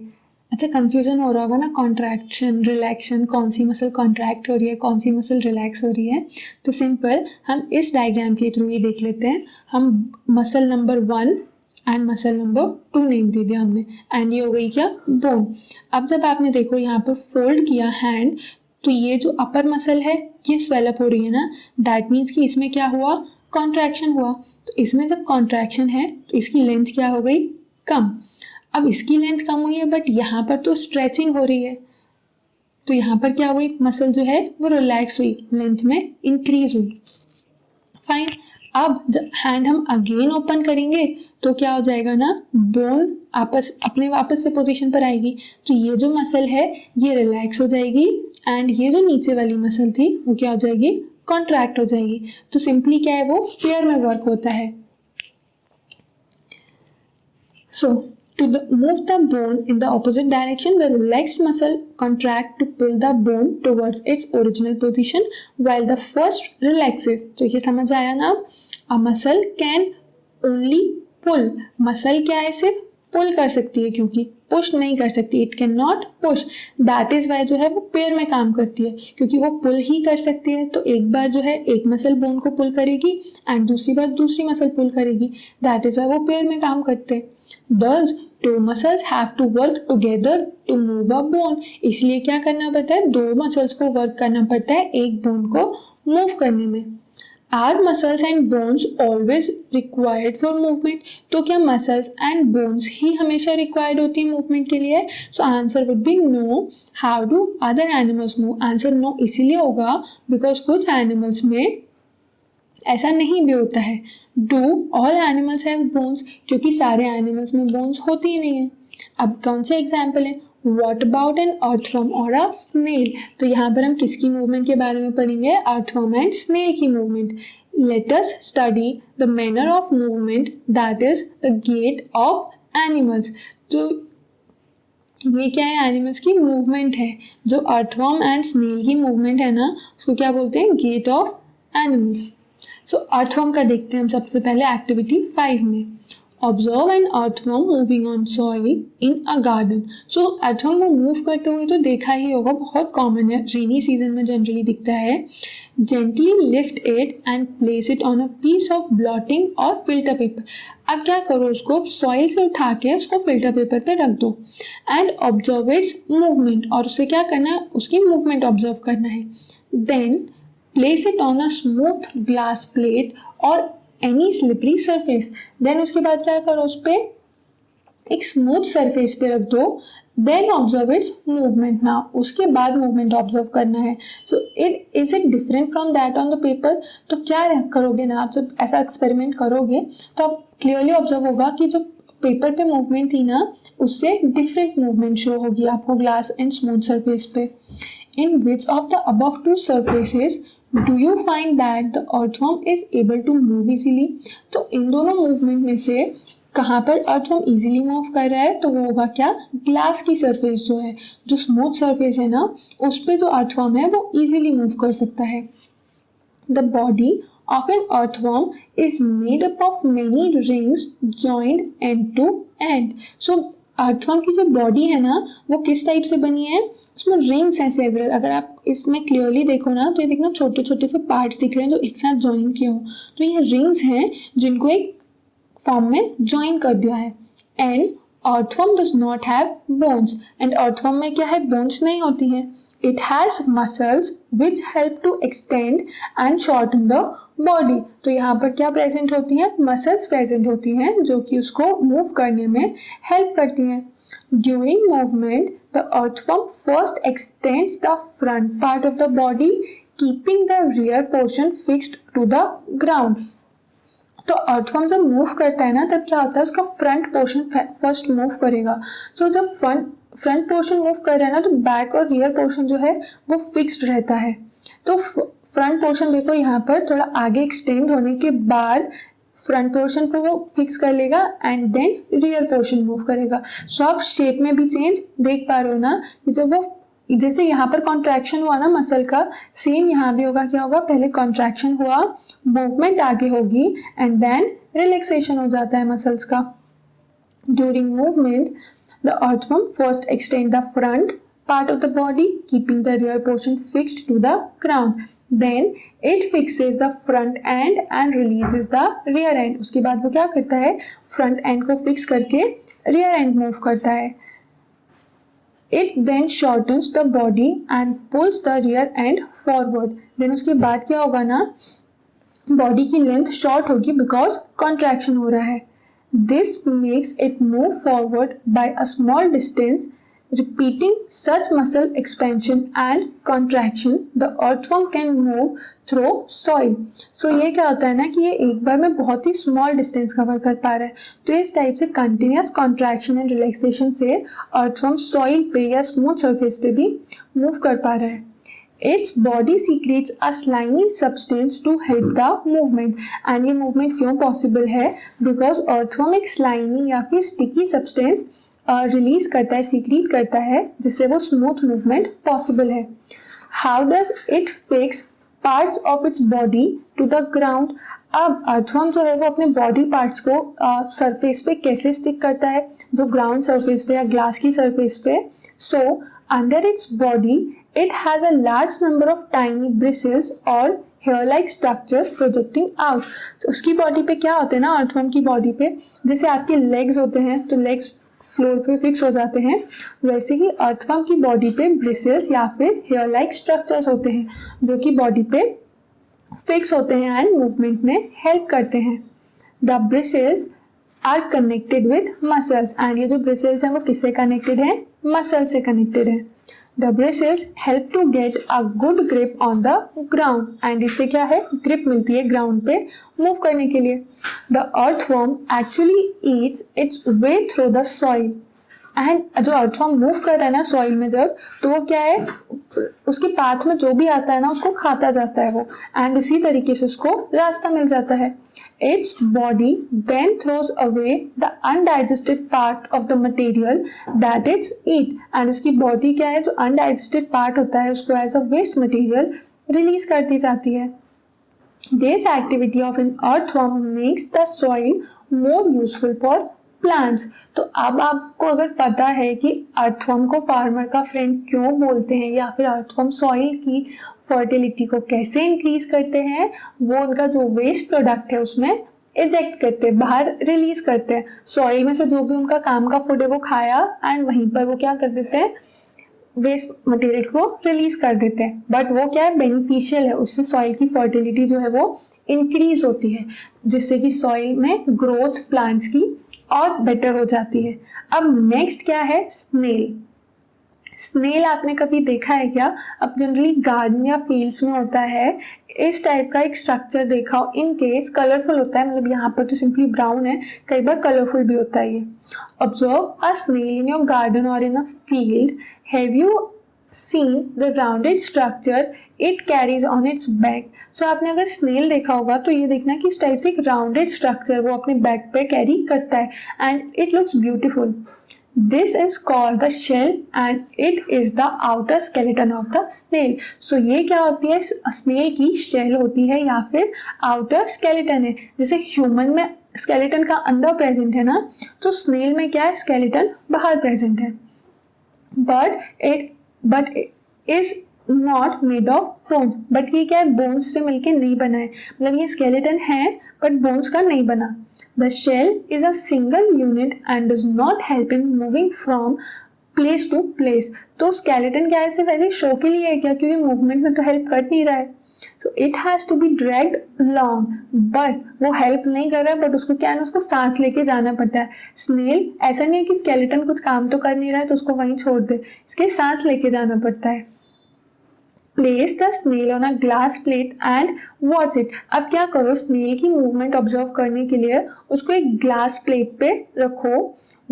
अच्छा, कंफ्यूजन हो रहा होगा ना, कॉन्ट्रैक्शन रिलैक्शन, कौन सी मसल कॉन्ट्रैक्ट हो रही है, कौन सी मसल रिलैक्स हो रही है। तो सिंपल हम इस डायग्राम के थ्रू ही देख लेते हैं। हम muscle number 1 and muscle number 2 name दे दिया हमने, एंड ये हो गई क्या, बोन। अब जब आपने देखो यहाँ पर फोल्ड किया हैंड, तो ये जो अपर मसल है ये स्वेलअप हो रही है ना, दैट मीन्स कि इसमें क्या हुआ, कॉन्ट्रैक्शन हुआ। तो इसमें जब कॉन्ट्रैक्शन है तो इसकी लेंथ क्या हो गई, कम। अब इसकी लेंथ कम हुई है बट यहाँ पर तो स्ट्रेचिंग हो रही है, तो यहाँ पर क्या हुई, मसल जो है वो रिलैक्स हुई, लेंथ में इंक्रीज हुई। फाइन। अब जब हैंड हम अगेन ओपन करेंगे तो क्या हो जाएगा ना, बोन अपने वापस से पोजीशन पर आएगी। तो ये जो मसल है ये रिलैक्स हो जाएगी एंड ये जो नीचे वाली मसल थी वो क्या हो जाएगी, कॉन्ट्रैक्ट हो जाएगी। तो सिंपली क्या है, वो पेयर में वर्क होता है। सो to move the bone in the opposite direction, the relaxed muscle contract to pull the bone towards its original position, while the first relaxes. तो ये समझ आया ना अब, a muscle can only pull, muscle क्या है, सिर्फ पुल कर सकती है, क्योंकि पुश नहीं कर सकती, it can not push. That is why जो है वो पेयर में काम करती है, क्योंकि वो पुल ही कर सकती है। तो एक बार जो है एक मसल बोन को पुल करेगी एंड दूसरी बार दूसरी मसल पुल करेगी, दैट इज वाई वो पेयर में काम करते हैं। Thus, two muscles have to work together to move a bone. इसलिए क्या करना पड़ता है, दो मसल्स को वर्क करना पड़ता है एक बोन को मूव करने में। Are muscles and bones always required for movement? तो क्या muscles and bones ही हमेशा required होती है मूवमेंट के लिए? So answer would be no. How do other animals move? Answer no इसीलिए होगा because कुछ animals में ऐसा नहीं भी होता है। Do all animals have bones? क्योंकि सारे एनिमल्स में बोन्स होती ही नहीं है। अब कौन से एग्जाम्पल है, What about an earthworm or a snail? तो यहाँ पर हम किसकी मूवमेंट के बारे में पढ़ेंगे, earthworm and snail की movement. Let us study the manner of movement, that is the gait of animals. तो ये क्या है, एनिमल्स की मूवमेंट है। जो अर्थवर्म एंड स्नेल की मूवमेंट है ना उसको क्या बोलते हैं, gait of animals. So earthworm का देखते हैं हम सबसे पहले एक्टिविटी 5 में। Observe an earthworm moving on soil in a garden. So earthworm को मूव करते हुए तो देखा ही होगा, बहुत कॉमन है, रेनी सीजन में जनरली दिखता है। Gently lift it and place it on a piece of blotting और फिल्टर पेपर। अब क्या करो, उसको सॉइल से उठा के उसको फिल्टर पेपर पे रख दो एंड ऑब्जर्व इट्स मूवमेंट, और उससे क्या करना है, उसकी मूवमेंट ऑब्जर्व करना है। Then place it on a smooth glass plate or any slippery surface. Then उसके बाद क्या करो, उस पर एक स्मूथ सरफेस पे रख दो। Then observe its movement. Now उसके बाद मूवमेंट ऑब्जर्व करना है। So is it different from that on the paper? तो क्या करोगे ना आप, जब ऐसा एक्सपेरिमेंट करोगे तो आप क्लियरली ऑब्जर्व होगा कि जो पेपर पे मूवमेंट थी ना उससे डिफरेंट मूवमेंट शो होगी आपको ग्लास एंड स्मूथ सरफेस पे। In which of the above two surfaces do you find that the earthworm is able to move easily? तो इन दोनों मूवमेंट में से कहाँ पर अर्थवर्म इजीली मूव कर रहा है, तो वो होगा क्या, ग्लास की सरफेस जो है, जो स्मूथ सरफेस है ना उस पर जो अर्थवर्म है वो इजीली मूव कर सकता है। The body of an earthworm is made up of many rings joined end to end. So earthworm की जो बॉडी है ना वो किस टाइप से बनी है, उसमें रिंग्स हैं सेवरल। अगर आप इसमें क्लियरली देखो ना तो ये देखना छोटे छोटे से पार्ट्स दिख रहे हैं जो एक साथ ज्वाइन किए हो, तो ये रिंग्स हैं जिनको एक फॉर्म में ज्वाइन कर दिया है। And earthworm does not have bones, and earthworm में क्या है, बोन्स नहीं होती हैं। it has muscles which help to extend and shorten the body. तो यहाँ पर क्या प्रेजेंट होती हैं? मसल्स प्रेजेंट होती हैं जो कि उसको मूव करने में हेल्प करती हैं. During movement, the earthworm first extends the front part of the body, keeping the rear portion fixed to the ground. तो अर्थवर्म जब मूव करता है ना तब क्या होता है, उसका फ्रंट पोर्शन फर्स्ट मूव करेगा. तो जब फ्रंट पोर्शन मूव कर रहा है ना तो बैक और रियर पोर्शन जो है वो फिक्स्ड रहता है. तो फ्रंट पोर्शन देखो यहाँ पर थोड़ा आगे एक्सटेंड होने के बाद फ्रंट पोर्शन को वो फिक्स कर लेगा and then rear portion move करेगा. सो आप शेप में भी चेंज देख पा रहे हो ना कि जब वो जैसे यहाँ पर कॉन्ट्रैक्शन हुआ ना मसल का, सेम यहाँ भी होगा. क्या होगा? पहले कॉन्ट्रैक्शन हुआ, मूवमेंट आगे होगी एंड देन रिलैक्सेशन हो जाता है मसल्स का. During movement the earthworm first extend the front part of the body, keeping the rear portion fixed to the ground. Then it fixes the front end and releases the rear end. उसके बाद वो क्या करता है? Front end को fix करके rear and move करता है. It then shortens the body and pulls the rear end forward. Then उसके बाद क्या होगा ना, बॉडी की लेंथ शॉर्ट होगी बिकॉज कॉन्ट्रैक्शन हो रहा है. This makes it move forward by a small distance. Repeating such muscle expansion and contraction, the earthworm can move through soil. So ये क्या होता है ना कि ये एक बार में बहुत ही स्मॉल डिस्टेंस कवर कर पा रहा है. तो इस टाइप से कंटिन्यूस कॉन्ट्रैक्शन एंड रिलैक्सेशन से अर्थवर्म सॉइल पे या स्मूथ सरफेस पे भी मूव कर पा रहा है. Its body secretes a slimy substance to help the movement. And ये movement क्यों possible है? Because earthworm एक slimy या फिर sticky substance रिलीज करता है, सीक्रेट करता है, जिससे वो स्मूथ मूवमेंट पॉसिबल है. How does it fix parts of its body to the ground? अब अर्थवर्म जो है वो अपने बॉडी पार्ट्स को सरफेस पे कैसे स्टिक करता है, जो ग्राउंड सरफेस पे या ग्लास की सरफेस पे. So under its body it has a large number of tiny bristles और hair like structures projecting out. उसकी बॉडी पे क्या होते हैं ना, अर्थवर्म की बॉडी पे जैसे आपके लेग्स होते हैं तो लेग्स फ्लोर पे फिक्स हो जाते हैं, वैसे ही अर्थवर्म की बॉडी पे ब्रिसल्स या फिर हेयर लाइक स्ट्रक्चर्स होते हैं जो कि बॉडी पे फिक्स होते हैं एंड मूवमेंट में हेल्प करते हैं. The bristles are connected with muscles and ये जो ब्रिसल्स हैं वो किससे कनेक्टेड हैं? मसल से कनेक्टेड हैं. The bristles help to get a good grip on the ground and इससे क्या है? ग्रिप मिलती है ग्राउंड पे मूव करने के लिए. The earthworm actually eats its way through the soil and जो अर्थवर्म मूव कर रहा है ना सॉइल में जब, तो वो क्या है, उसके पाथ में जो भी आता है ना उसको खाता जाता है वो, एंड इसी तरीके से उसको रास्ता मिल जाता है. Its body then throws away the undigested part of the material that its eat and उसकी बॉडी क्या है, जो अनडाइजेस्टेड पार्ट होता है उसको as a waste material release करती जाती है. This activity of an earthworm makes the soil more useful for plants. तो अब आपको अगर पता है कि अर्थवर्म को फार्मर का फ्रेंड क्यों बोलते हैं या फिर अर्थवर्म सॉइल की फर्टिलिटी को कैसे इंक्रीज करते हैं, वो उनका जो वेस्ट प्रोडक्ट है उसमें इजेक्ट करते हैं, बाहर रिलीज करते हैं. सॉइल में से जो भी उनका काम का फूड है वो खाया एंड वहीं पर वो क्या कर देते हैं, वेस्ट मटेरियल को रिलीज कर देते हैं. बट वो क्या है, बेनिफिशियल है, उससे सॉइल की फर्टिलिटी जो है वो इंक्रीज होती है, जिससे कि सॉइल में ग्रोथ प्लांट्स की और बेटर हो जाती है. अब नेक्स्ट क्या है, स्नेल. स्नेल आपने कभी देखा है क्या? अब जनरली गार्डन या फील्ड्स में होता है, इस टाइप का एक स्ट्रक्चर देखा हो. इन केस कलरफुल होता है, मतलब यहाँ पर तो सिंपली ब्राउन है, कई बार कलरफुल भी होता है ये. Observe a snail in your garden और in a field. Have you seen the rounded structure it carries on its back? So आपने अगर स्नेल देखा होगा तो ये देखना कि इस टाइप से एक राउंडेड स्ट्रक्चर वो अपने बैक पे कैरी करता है and it looks beautiful. This is called the shell and it is the outer skeleton of the snail. So ये क्या होती है, स्नेल की शेल होती है या फिर आउटर स्केलेटन है. जैसे ह्यूमन में स्केलेटन का अंदर प्रेजेंट है ना, तो स्नेल में क्या है, स्केलेटन बाहर प्रेजेंट है. But is not made of bones. But ये क्या है, बोन्स से मिलके नहीं बना है, मतलब ये स्केलेटन है बट बोन्स का नहीं बना. The shell is a single unit and does not help in moving from place to place. तो स्केलेटन क्या है, सिर्फ ऐसे शो के लिए है क्या, क्योंकि मूवमेंट में तो हेल्प कर नहीं रहा है। So it has to be dragged long, but वो हेल्प नहीं कर रहा है, बट उसको क्या है ना, उसको साथ लेके जाना पड़ता है। स्नेल ऐसा नहीं है कि स्केलेटन कुछ काम तो कर नहीं रहा है तो उसको वहीं छोड़ दे, इसके साथ लेके जाना पड़ता है। Place the snail on a glass plate and watch it. अब क्या करो, स्नेल की मूवमेंट ऑब्जर्व करने के लिए उसको एक ग्लास प्लेट पे रखो।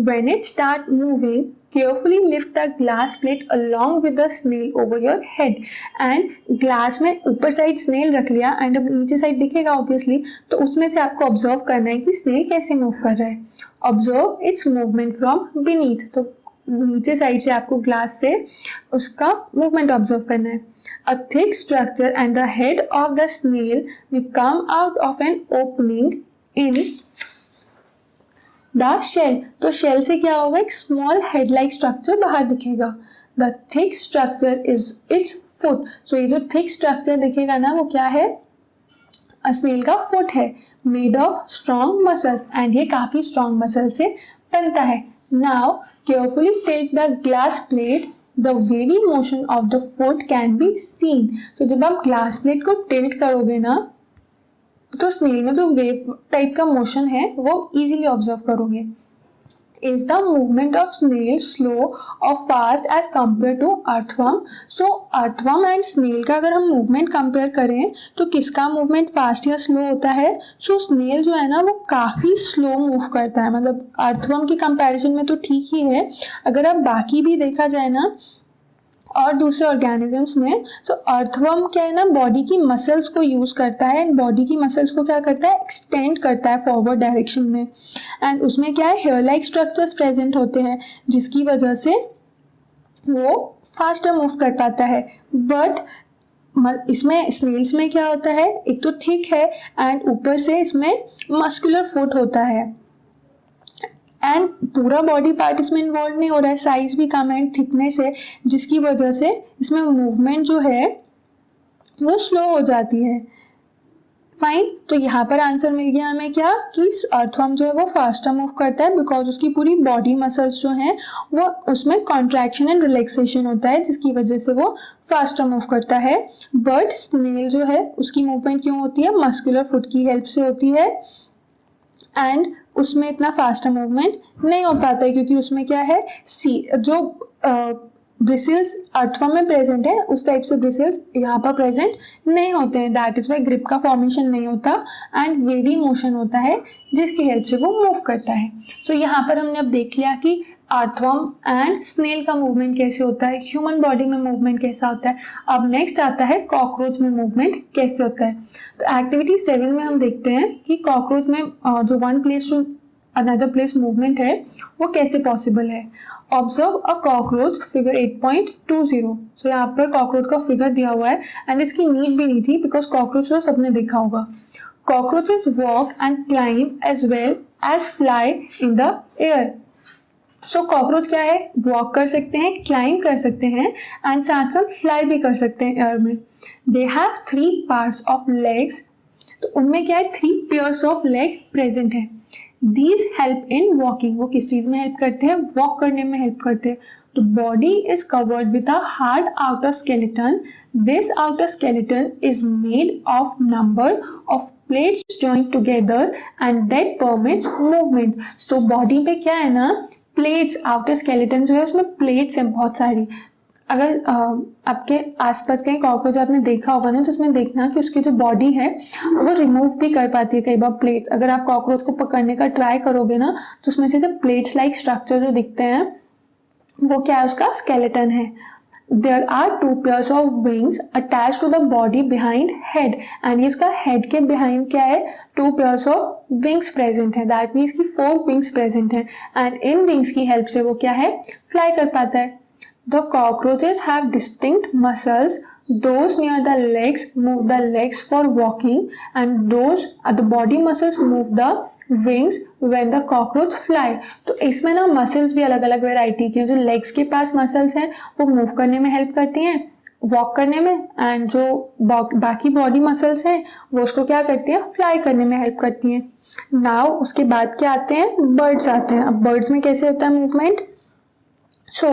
When it start moving, carefully lift the glass plate along with the snail over your head. And glass में ऊपर साइड स्नेल रख लिया एंड अब नीचे साइड दिखेगा ऑब्वियसली, तो उसमें से आपको ऑब्जर्व करना है कि स्नेल कैसे मूव कर रहा है। Observe it's movement from beneath, तो नीचे साइड से आपको ग्लास से उसका मूवमेंट ऑब्जर्व करना है। A thick structure and the head of the snail will come out of an opening in the shell. तो शेल से क्या होगा, एक स्मॉल हेड लाइक स्ट्रक्चर बाहर दिखेगा। The thick structure is its foot. So ये जो thick structure दिखेगा ना, वो क्या है, स्नेल का फुट है, made of strong muscles, and ये काफी स्ट्रॉन्ग मसल से बनता है। Now carefully tilt the glass plate. The wavy motion of the foot can be seen. तो जब आप ग्लास प्लेट को टिल्ट करोगे ना, तो स्नेल में जो वेव टाइप का मोशन है वो इजीली ऑब्जर्व करोगे। Is the movement of snail slow or fast as compared to earthworm? So earthworm and snail का अगर हम movement compare करें तो किसका movement fast या slow होता है? So snail जो है ना वो काफ़ी slow move करता है, मतलब earthworm की comparison में तो ठीक ही है। अगर अब बाकी भी देखा जाए ना और दूसरे ऑर्गेनिजम्स में, तो अर्थवर्म क्या है ना, बॉडी की मसल्स को यूज़ करता है एंड बॉडी की मसल्स को क्या करता है, एक्सटेंड करता है फॉरवर्ड डायरेक्शन में। एंड उसमें क्या है, हेयर लाइक स्ट्रक्चर्स प्रेजेंट होते हैं जिसकी वजह से वो फास्टर मूव कर पाता है। बट इसमें स्नेल्स में क्या होता है, एक तो थिक है एंड ऊपर से इसमें मस्कुलर फुट होता है एंड पूरा बॉडी पार्ट इसमें इन्वॉल्व नहीं हो रहा है, साइज भी कम है, थिकनेस है, जिसकी वजह से इसमें मूवमेंट जो है वो स्लो हो जाती है। फाइन, तो यहाँ पर आंसर मिल गया हमें क्या, कि अर्थवर्म जो है वो फास्टर मूव करता है बिकॉज उसकी पूरी बॉडी मसल्स जो हैं वो उसमें कॉन्ट्रैक्शन एंड रिलैक्सेशन होता है, जिसकी वजह से वो फास्टर मूव करता है। बट स्नेल जो है उसकी मूवमेंट क्यों होती है, मस्कुलर फुट की हेल्प से होती है एंड उसमें इतना फास्टर मूवमेंट नहीं हो पाता है क्योंकि उसमें क्या है, जो ब्रिसल्स अर्थवर्म में प्रेजेंट है उस टाइप से ब्रिसल्स यहाँ पर प्रेजेंट नहीं होते हैं। दैट इज वाई ग्रिप का फॉर्मेशन नहीं होता एंड वेवी मोशन होता है जिसकी हेल्प से वो मूव करता है। सो यहाँ पर हमने अब देख लिया कि अर्थवर्म एंड स्नेल का मूवमेंट कैसे होता है, ह्यूमन बॉडी में मूवमेंट कैसा होता है। अब नेक्स्ट आता है कॉकरोच में मूवमेंट कैसे होता है। तो एक्टिविटी 7 में हम देखते हैं कि कॉकरोच में जो one place to another place movement है वो कैसे पॉसिबल है। Observe a cockroach figure 8.20। So यहाँ पर कॉकरोच का फिगर दिया हुआ है एंड इसकी नीड भी नहीं थी बिकॉज कॉकरोच तो सबने देखा होगा। Cockroaches walk and climb as well as fly in the air. So cockroach क्या है, वॉक कर सकते हैं, क्लाइंब कर सकते हैं एंड साथ साथ फ्लाई भी कर सकते हैं एयर में। They have 3 parts of legs, तो उनमें क्या है 3 पेयर्स ऑफ लेग प्रेजेंट है। दीज हेल्प इन वॉकिंग, वो किस चीज़ में हेल्प करते हैं, वॉक करने में हेल्प करते हैं। तो body is covered with a hard outer skeleton. This outer skeleton is made of number of plates joint together and that permits movement. तो बॉडी पे क्या है ना, प्लेट्स, आउटर स्केलेटन जो है उसमें प्लेट्स हैं बहुत सारी। अगर आपके आसपास कहीं कॉकरोच आपने देखा होगा ना, तो उसमें देखना कि उसकी जो बॉडी है वो रिमूव भी कर पाती है कई बार प्लेट्स। अगर आप कॉकरोच को पकड़ने का ट्राई करोगे ना, तो उसमें से प्लेट्स लाइक स्ट्रक्चर जो दिखते हैं वो क्या है, उसका स्केलेटन है। There are 2 pairs of wings attached to the body behind head and ये इसका head के behind क्या है, 2 pairs of wings present है। That means कि 4 wings present है and इन wings की help से वो क्या है, fly कर पाता है। The cockroaches have distinct muscles. Those near the legs move the legs for walking and those at the body muscles move the wings when the cockroach fly. तो इसमें ना मसल्स भी अलग अलग वेराइटी के हैं। जो लेग्स के पास मसल्स हैं वो मूव करने में हेल्प करती हैं, वॉक करने में, एंड जो बाकी बॉडी मसल्स हैं वो उसको क्या करती हैं, फ्लाई करने में हेल्प करती हैं। नाउ उसके बाद क्या आते हैं, बर्ड्स आते हैं। अब बर्ड्स में कैसे होता है movement, so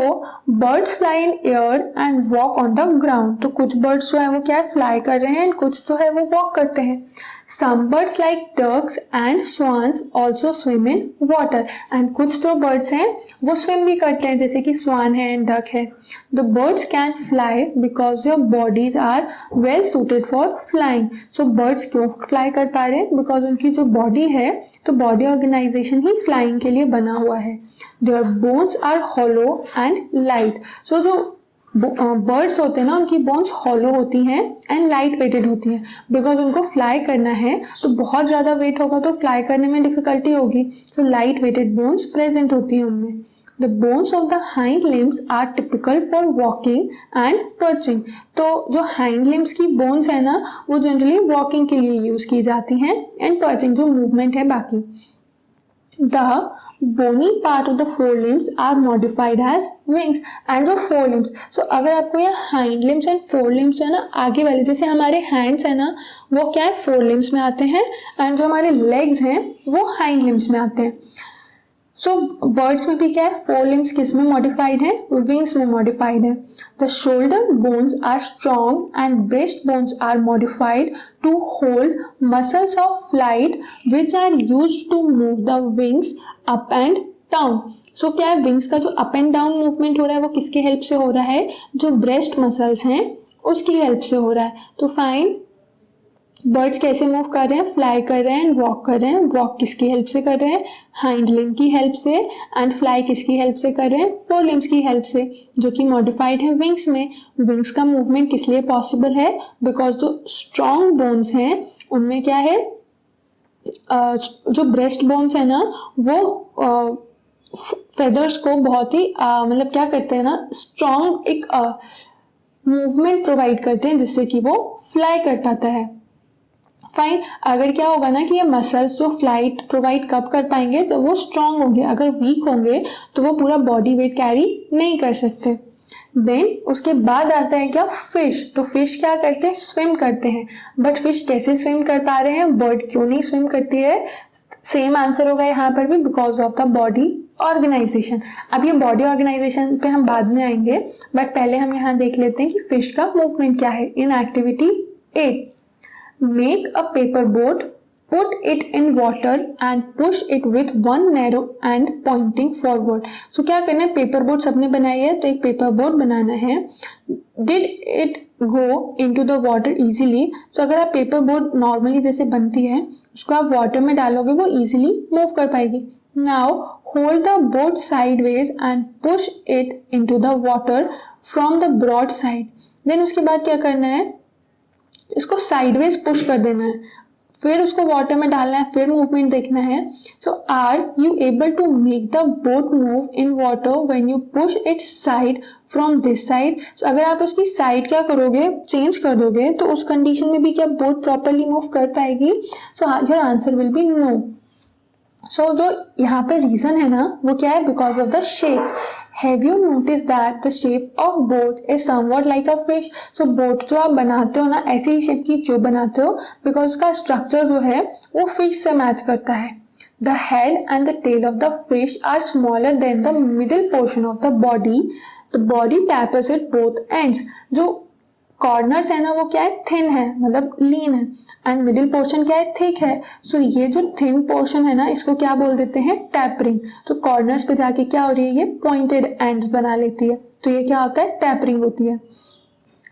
birds fly in air and walk on the ground. तो कुछ बर्ड्स जो है वो क्या है, फ्लाई कर रहे हैं, एंड कुछ जो है वो वॉक करते हैं। Some birds like ducks and swans also swim in water. And कुछ जो बर्ड्स हैं वो स्विम भी करते हैं, जैसे कि स्वान है एंड डक है। The birds can fly because your bodies are well suited for flying. So birds क्यों फ्लाई कर पा रहे हैं, बिकॉज उनकी जो बॉडी है, तो बॉडी ऑर्गेनाइजेशन ही फ्लाइंग के लिए बना हुआ है। Their bones are hollow and light. So जो बर्ड्स होते हैं ना, उनकी बोन्स हॉलो होती हैं एंड लाइट वेटेड होती हैं, बिकॉज उनको फ्लाई करना है, तो बहुत ज़्यादा वेट होगा तो फ्लाई करने में डिफिकल्टी होगी। So light weighted bones present होती हैं उनमें। The bones of the hind limbs are typical for walking and perching. तो जो हाइंड लिम्स की बोन्स है ना, वो जनरली वॉकिंग के लिए यूज की जाती हैं, एंड पर्चिंग जो मूवमेंट है बाकी। The bony part of the forelimbs are modified as wings and जो forelimbs, so अगर आपको ये hind limbs and forelimbs है ना, आगे वाले जैसे हमारे hands है ना, वो क्या है forelimbs में आते हैं, and जो हमारे legs हैं वो hind limbs में आते हैं। सो बर्ड्स में भी क्या है, फोर लिम्स किस में मॉडिफाइड है, विंग्स में मॉडिफाइड है। The shoulder bones are strong and breast bones are modified to hold muscles of flight which are use to move the wings up and down. So क्या है, wings का जो up and down movement हो रहा है वो किसके help से हो रहा है, जो ब्रेस्ट मसल्स हैं उसकी हेल्प से हो रहा है। तो फाइन, बर्ड्स कैसे मूव कर रहे हैं, फ्लाई कर रहे हैं एंड वॉक कर रहे हैं। वॉक किसकी हेल्प से कर रहे हैं, हाइंड लिम्ब की हेल्प से, एंड फ्लाई किसकी हेल्प से कर रहे हैं, फोर लिम्स की हेल्प से, जो कि मॉडिफाइड है विंग्स में। विंग्स का मूवमेंट किस लिए पॉसिबल है, बिकॉज जो स्ट्रॉन्ग बोन्स हैं उनमें क्या है, जो ब्रेस्ट बोन्स है ना, वो फेदर्स को बहुत ही मतलब क्या करते हैं ना, स्ट्रॉन्ग एक मूवमेंट प्रोवाइड करते हैं, जिससे कि वो फ्लाई कर पाता है। फाइन, अगर क्या होगा ना कि ये मसल्स जो फ्लाइट प्रोवाइड कब कर पाएंगे, जब वो स्ट्रांग होंगे। अगर वीक होंगे तो वो पूरा बॉडी वेट कैरी नहीं कर सकते। देन उसके बाद आता है क्या, फिश। तो फिश क्या करते हैं, स्विम करते हैं। बट फिश कैसे स्विम कर पा रहे हैं, बर्ड क्यों नहीं स्विम करती है, सेम आंसर होगा यहाँ पर भी, because of the body organisation. अब ये बॉडी ऑर्गेनाइजेशन पे हम बाद में आएंगे, बट पहले हम यहाँ देख लेते हैं कि फिश का मूवमेंट क्या है। In activity 8, make a paper boat, put it in water and push it with one narrow end pointing forward। so क्या करना है, पेपर बोट सबने बनाई है, तो एक पेपर बोट बनाना है। did it go into the water easily। so अगर आप पेपर बोट नॉर्मली जैसे बनती है, उसको आप वाटर में डालोगे, वो easily मूव कर पाएगी। now hold the boat sideways and push it into the water from the broad side। then उसके बाद क्या करना है, इसको साइडवेज पुश कर देना है, फिर उसको वाटर में डालना है, फिर मूवमेंट देखना है। So are you able to make the boat move in water when you push its side from this side. अगर आप उसकी साइड क्या करोगे, चेंज कर दोगे, तो उस कंडीशन में भी क्या बोट प्रॉपरली मूव कर पाएगी। So your answer will be no. So जो यहाँ पे रीजन है ना, वो क्या है, because of the shape. Have you noticed that the shape of boat is somewhat like a fish? So boat जो आप बनाते हो ना, ऐसे ही शेप की क्यों बनाते हो, because उसका स्ट्रक्चर जो है वो फिश से मैच करता है। The head and the tail of the fish are smaller than the middle portion of the body. The body tapers at both ends। जो कॉर्नर्स है ना, वो क्या है, थिन है, मतलब लीन है, एंड मिडिल पोर्शन क्या है, थिक है। सो ये जो थिन पोर्शन है ना, इसको क्या बोल देते हैं, टैपरिंग। तो कॉर्नर्स पे जाके क्या हो रही है, ये पॉइंटेड एंड्स बना लेती है, तो ये क्या होता है, टैपरिंग होती है।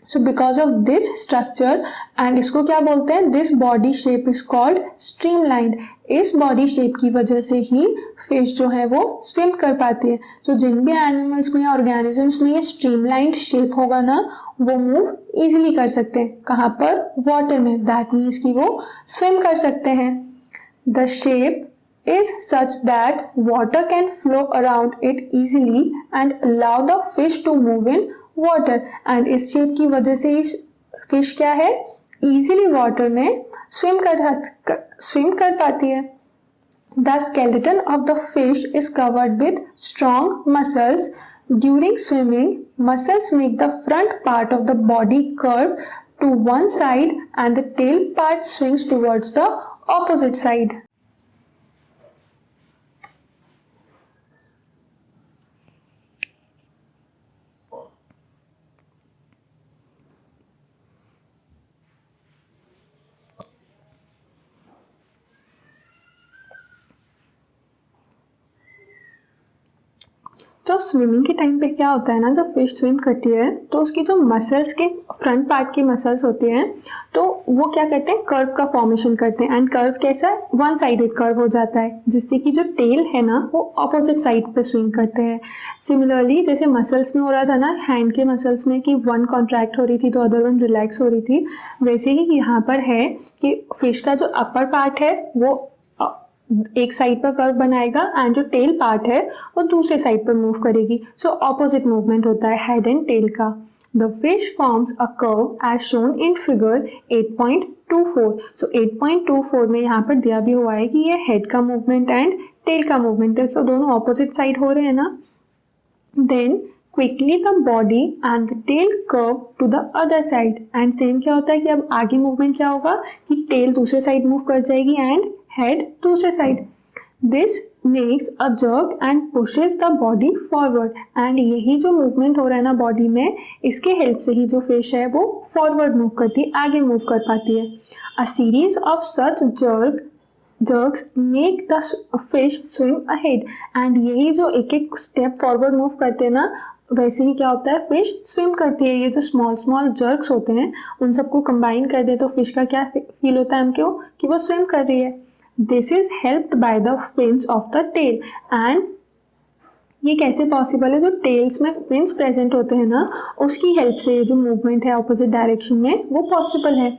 So because of this structure, and इसको क्या बोलते हैं, this body shape is called streamlined. इस बॉडी शेप की वजह से ही फिश जो है वो स्विम कर पाती है। तो जिन भी एनिमल्स में या ऑर्गेनिजम्स में ये स्ट्रीमलाइंड शेप होगा ना, वो मूव इजीली कर सकते हैं। कहाँ पर, वाटर में। दैट मीन्स कि वो स्विम कर सकते हैं। The shape is such that water can flow around it easily and allow the fish to move in water। and इस शेप की वजह से ही फिश क्या है, easily water में swim कर पाती है। The skeleton of the fish is covered with strong muscles। During swimming, muscles make the front part of the body curve to one side and the tail part swings towards the opposite side। तो swimming के time पे क्या होता है ना, जब fish swim करती है तो उसकी जो मसल्स के फ्रंट पार्ट की मसल्स होती हैं तो वो क्या करते हैं, कर्व का फॉर्मेशन करते हैं। एंड कर्व कैसा है, वन साइडेड कर्व हो जाता है, जिससे कि जो टेल है ना वो अपोजिट साइड पे स्विंग करते हैं। सिमिलरली जैसे मसल्स में हो रहा था ना, हैंड के मसल्स में कि वन कॉन्ट्रैक्ट हो रही थी तो अदर वन रिलैक्स हो रही थी, वैसे ही यहाँ पर है कि फिश का जो अपर पार्ट है वो एक साइड पर कर्व बनाएगा एंड जो टेल पार्ट है वो दूसरे साइड पर मूव करेगी। सो ऑपोजिट मूवमेंट होता है हेड एंड टेल का। The fish forms a curve as shown in figure 8.24। So 8.24 में यहाँ पर दिया भी हुआ है कि ये हेड का मूवमेंट एंड टेल का मूवमेंट है, सो दोनों ऑपोजिट साइड हो रहे हैं ना। Then quickly the body and the tail curve to the other side and same क्या होता है कि अब आगे मूवमेंट क्या होगा कि टेल दूसरे साइड मूव कर जाएगी एंड हेड दूसरे side. This makes a jerk and pushes the body forward and यही जो मूवमेंट हो रहा है ना बॉडी में, इसके हेल्प से ही जो फिश है वो फॉरवर्ड मूव करती है, आगे मूव कर पाती है। A series of such jerks make the fish swim ahead and यही जो एक एक स्टेप फॉरवर्ड मूव करते हैं ना, वैसे ही क्या होता है, फिश स्विम करती है। ये जो स्मॉल स्मॉल जर्क्स होते हैं उन सबको कंबाइन कर दे तो फिश का क्या फील होता है हमको कि वो स्विम कर रही है। This is helped by the fins of the tail and ये कैसे पॉसिबल है, जो टेल्स में फिन्स प्रेजेंट होते हैं ना उसकी हेल्प से ये जो मूवमेंट है ऑपोजिट डायरेक्शन में वो पॉसिबल है।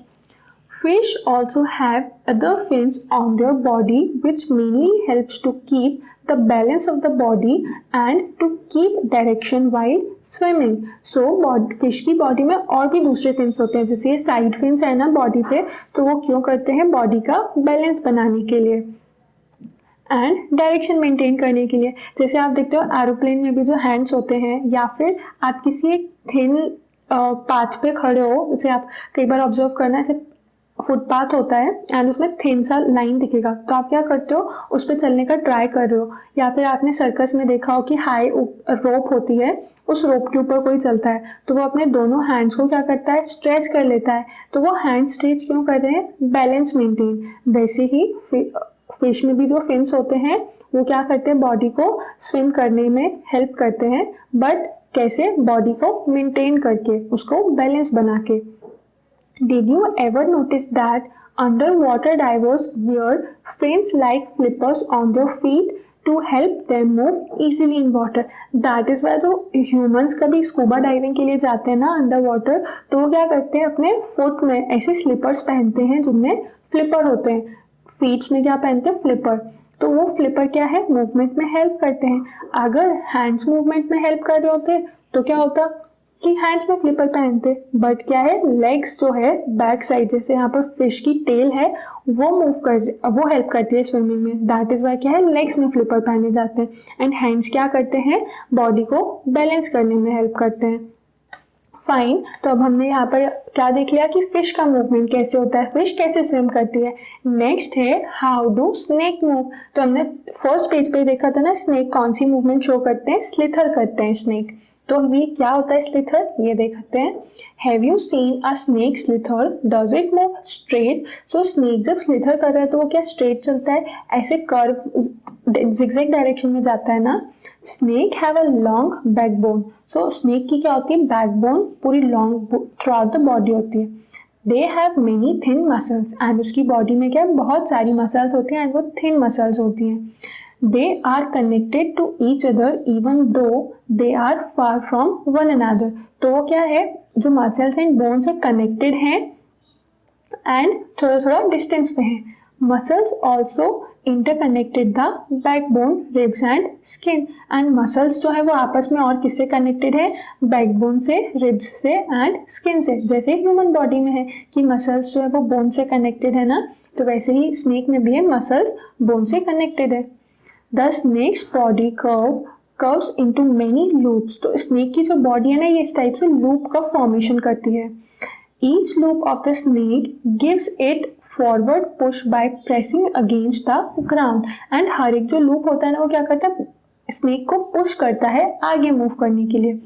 Fish also have other fins on their body which mainly helps to keep the balance of the body and to keep direction while swimming. So fish की body में और भी दूसरे fins होते हैं, जैसे ये साइड fins है ना body पे, तो वो क्यों करते हैं, body का balance बनाने के लिए एंड डायरेक्शन मेंटेन करने के लिए। जैसे आप देखते हो एरोप्लेन में भी जो हैंड्स होते हैं, या फिर आप किसी एक थिन पाथ पे खड़े हो, जैसे आप कई बार ऑब्जर्व करना, ऐसे फुटपाथ होता है एंड उसमें थिन सा लाइन दिखेगा, तो आप क्या करते हो, उस पर चलने का ट्राई कर रहे हो। या फिर आपने सर्कस में देखा हो कि हाई रोप होती है, उस रोप के ऊपर कोई चलता है तो वो अपने दोनों हैंड्स को क्या करता है, स्ट्रेच कर लेता है। तो वो हैंड स्ट्रेच क्यों कर रहे हैं, बैलेंस मेंटेन। वैसे ही फिश में भी जो फिन्स होते हैं वो क्या करते हैं, बॉडी को स्विम करने में हेल्प करते हैं, बट कैसे, बॉडी को मेंटेन करके, उसको बैलेंस बना के। Did you ever notice that underwater divers wear fins like flippers on their feet to help them move easily in water? That is why जो humans कभी स्कूबा डाइविंग के लिए जाते हैं ना अंडर वाटर, तो वो क्या करते हैं, अपने फुट में ऐसे स्लीपर्स पहनते हैं जिनमें फ्लिपर होते हैं। फीट्स में क्या पहनते हैं, फ्लिपर। तो वो फ्लिपर क्या है, मूवमेंट में हेल्प करते हैं। अगर हैंड्स मूवमेंट में हेल्प कर रहे होते तो क्या होता कि हैंड्स में फ्लिपर पहनते, बट क्या है, लेग्स जो है बैक साइड, जैसे यहाँ पर फिश की टेल है वो हेल्प करती है स्विमिंग में। दैट इज वाई क्या है, लेग्स में फ्लिपर पहने जाते हैं एंड हैंड्स क्या करते हैं, बॉडी को बैलेंस करने में हेल्प करते हैं। फाइन, तो अब हमने यहाँ पर क्या देख लिया कि फिश का मूवमेंट कैसे होता है, फिश कैसे स्विम करती है। नेक्स्ट है हाउ डू स्नेक मूव। तो हमने फर्स्ट पेज पे देखा था ना, स्नेक कौन सी मूवमेंट शो करते हैं, स्लिथर करते हैं स्नेक। तो ये क्या होता है स्लिथर, ये देखते हैं। Have you seen a snake slither, does it move straight. So snake जब स्लिथर कर रहा है तो वो क्या स्ट्रेट चलता है, ऐसे कर्व जिगजैग डायरेक्शन में जाता है ना। Snake have a long backbone. So snake की क्या होती है, बैकबोन पूरी long through out the body होती है। They have many thin muscles and उसकी बॉडी में क्या बहुत सारी मसल्स होती हैं एंड वो थिन मसल्स होती हैं। They are connected to each other even though they are far from one another. तो वो क्या है, जो मसल्स एंड बोन से कनेक्टेड हैं एंड थोड़ा थोड़ा डिस्टेंस पे हैं। Muscles also interconnected the backbone, ribs and skin. And muscles जो है वो आपस में और किससे कनेक्टेड है, बैकबोन से, रिब्स से एंड स्किन से। जैसे ह्यूमन बॉडी में है कि मसल्स जो है वो बोन से कनेक्टेड है ना, तो वैसे ही स्नेक में भी है, मसल्स बोन से कनेक्टेड है। The snake's body curves into many loops. तो स्नेक की जो बॉडी है ना, ये इस टाइप से लूप का फॉर्मेशन करती है। Each loop of the snake gives it forward push by pressing against the ground. And हर एक जो लूप होता है ना, वो क्या करता है, स्नेक को पुश करता है आगे मूव करने के लिए।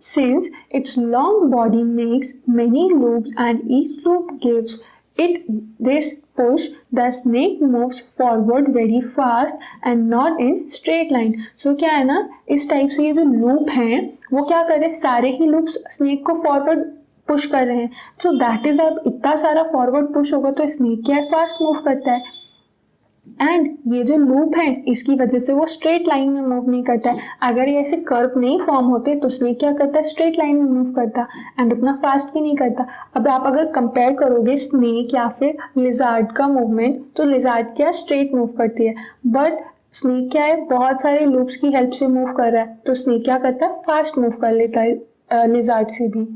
Since its long body makes many loops and each loop gives it this push the snake moves forward very fast and not in straight line. So क्या है ना, इस टाइप से ये जो लूप हैं वो क्या कर रहे हैं, सारे ही लूप्स स्नेक को फॉरवर्ड पुश कर रहे हैं. सो दैट इज वाई इतना सारा फॉरवर्ड पुश होगा तो स्नेक क्या है, फास्ट मूव करता है. एंड ये जो लूप है इसकी वजह से वो स्ट्रेट लाइन में मूव नहीं करता है. अगर ये ऐसे कर्व नहीं फॉर्म होते तो स्नेक क्या करता है, स्ट्रेट लाइन में मूव करता एंड उतना फास्ट भी नहीं करता. अब आप अगर कंपेयर करोगे स्नेक या फिर लिजार्ड का मूवमेंट, तो लिजार्ड क्या स्ट्रेट मूव करती है, बट स्नेक क्या है, बहुत सारे लूप्स की हेल्प से मूव कर रहा है. तो स्नेक क्या करता है, फास्ट मूव कर लेता है लिजार्ड से भी.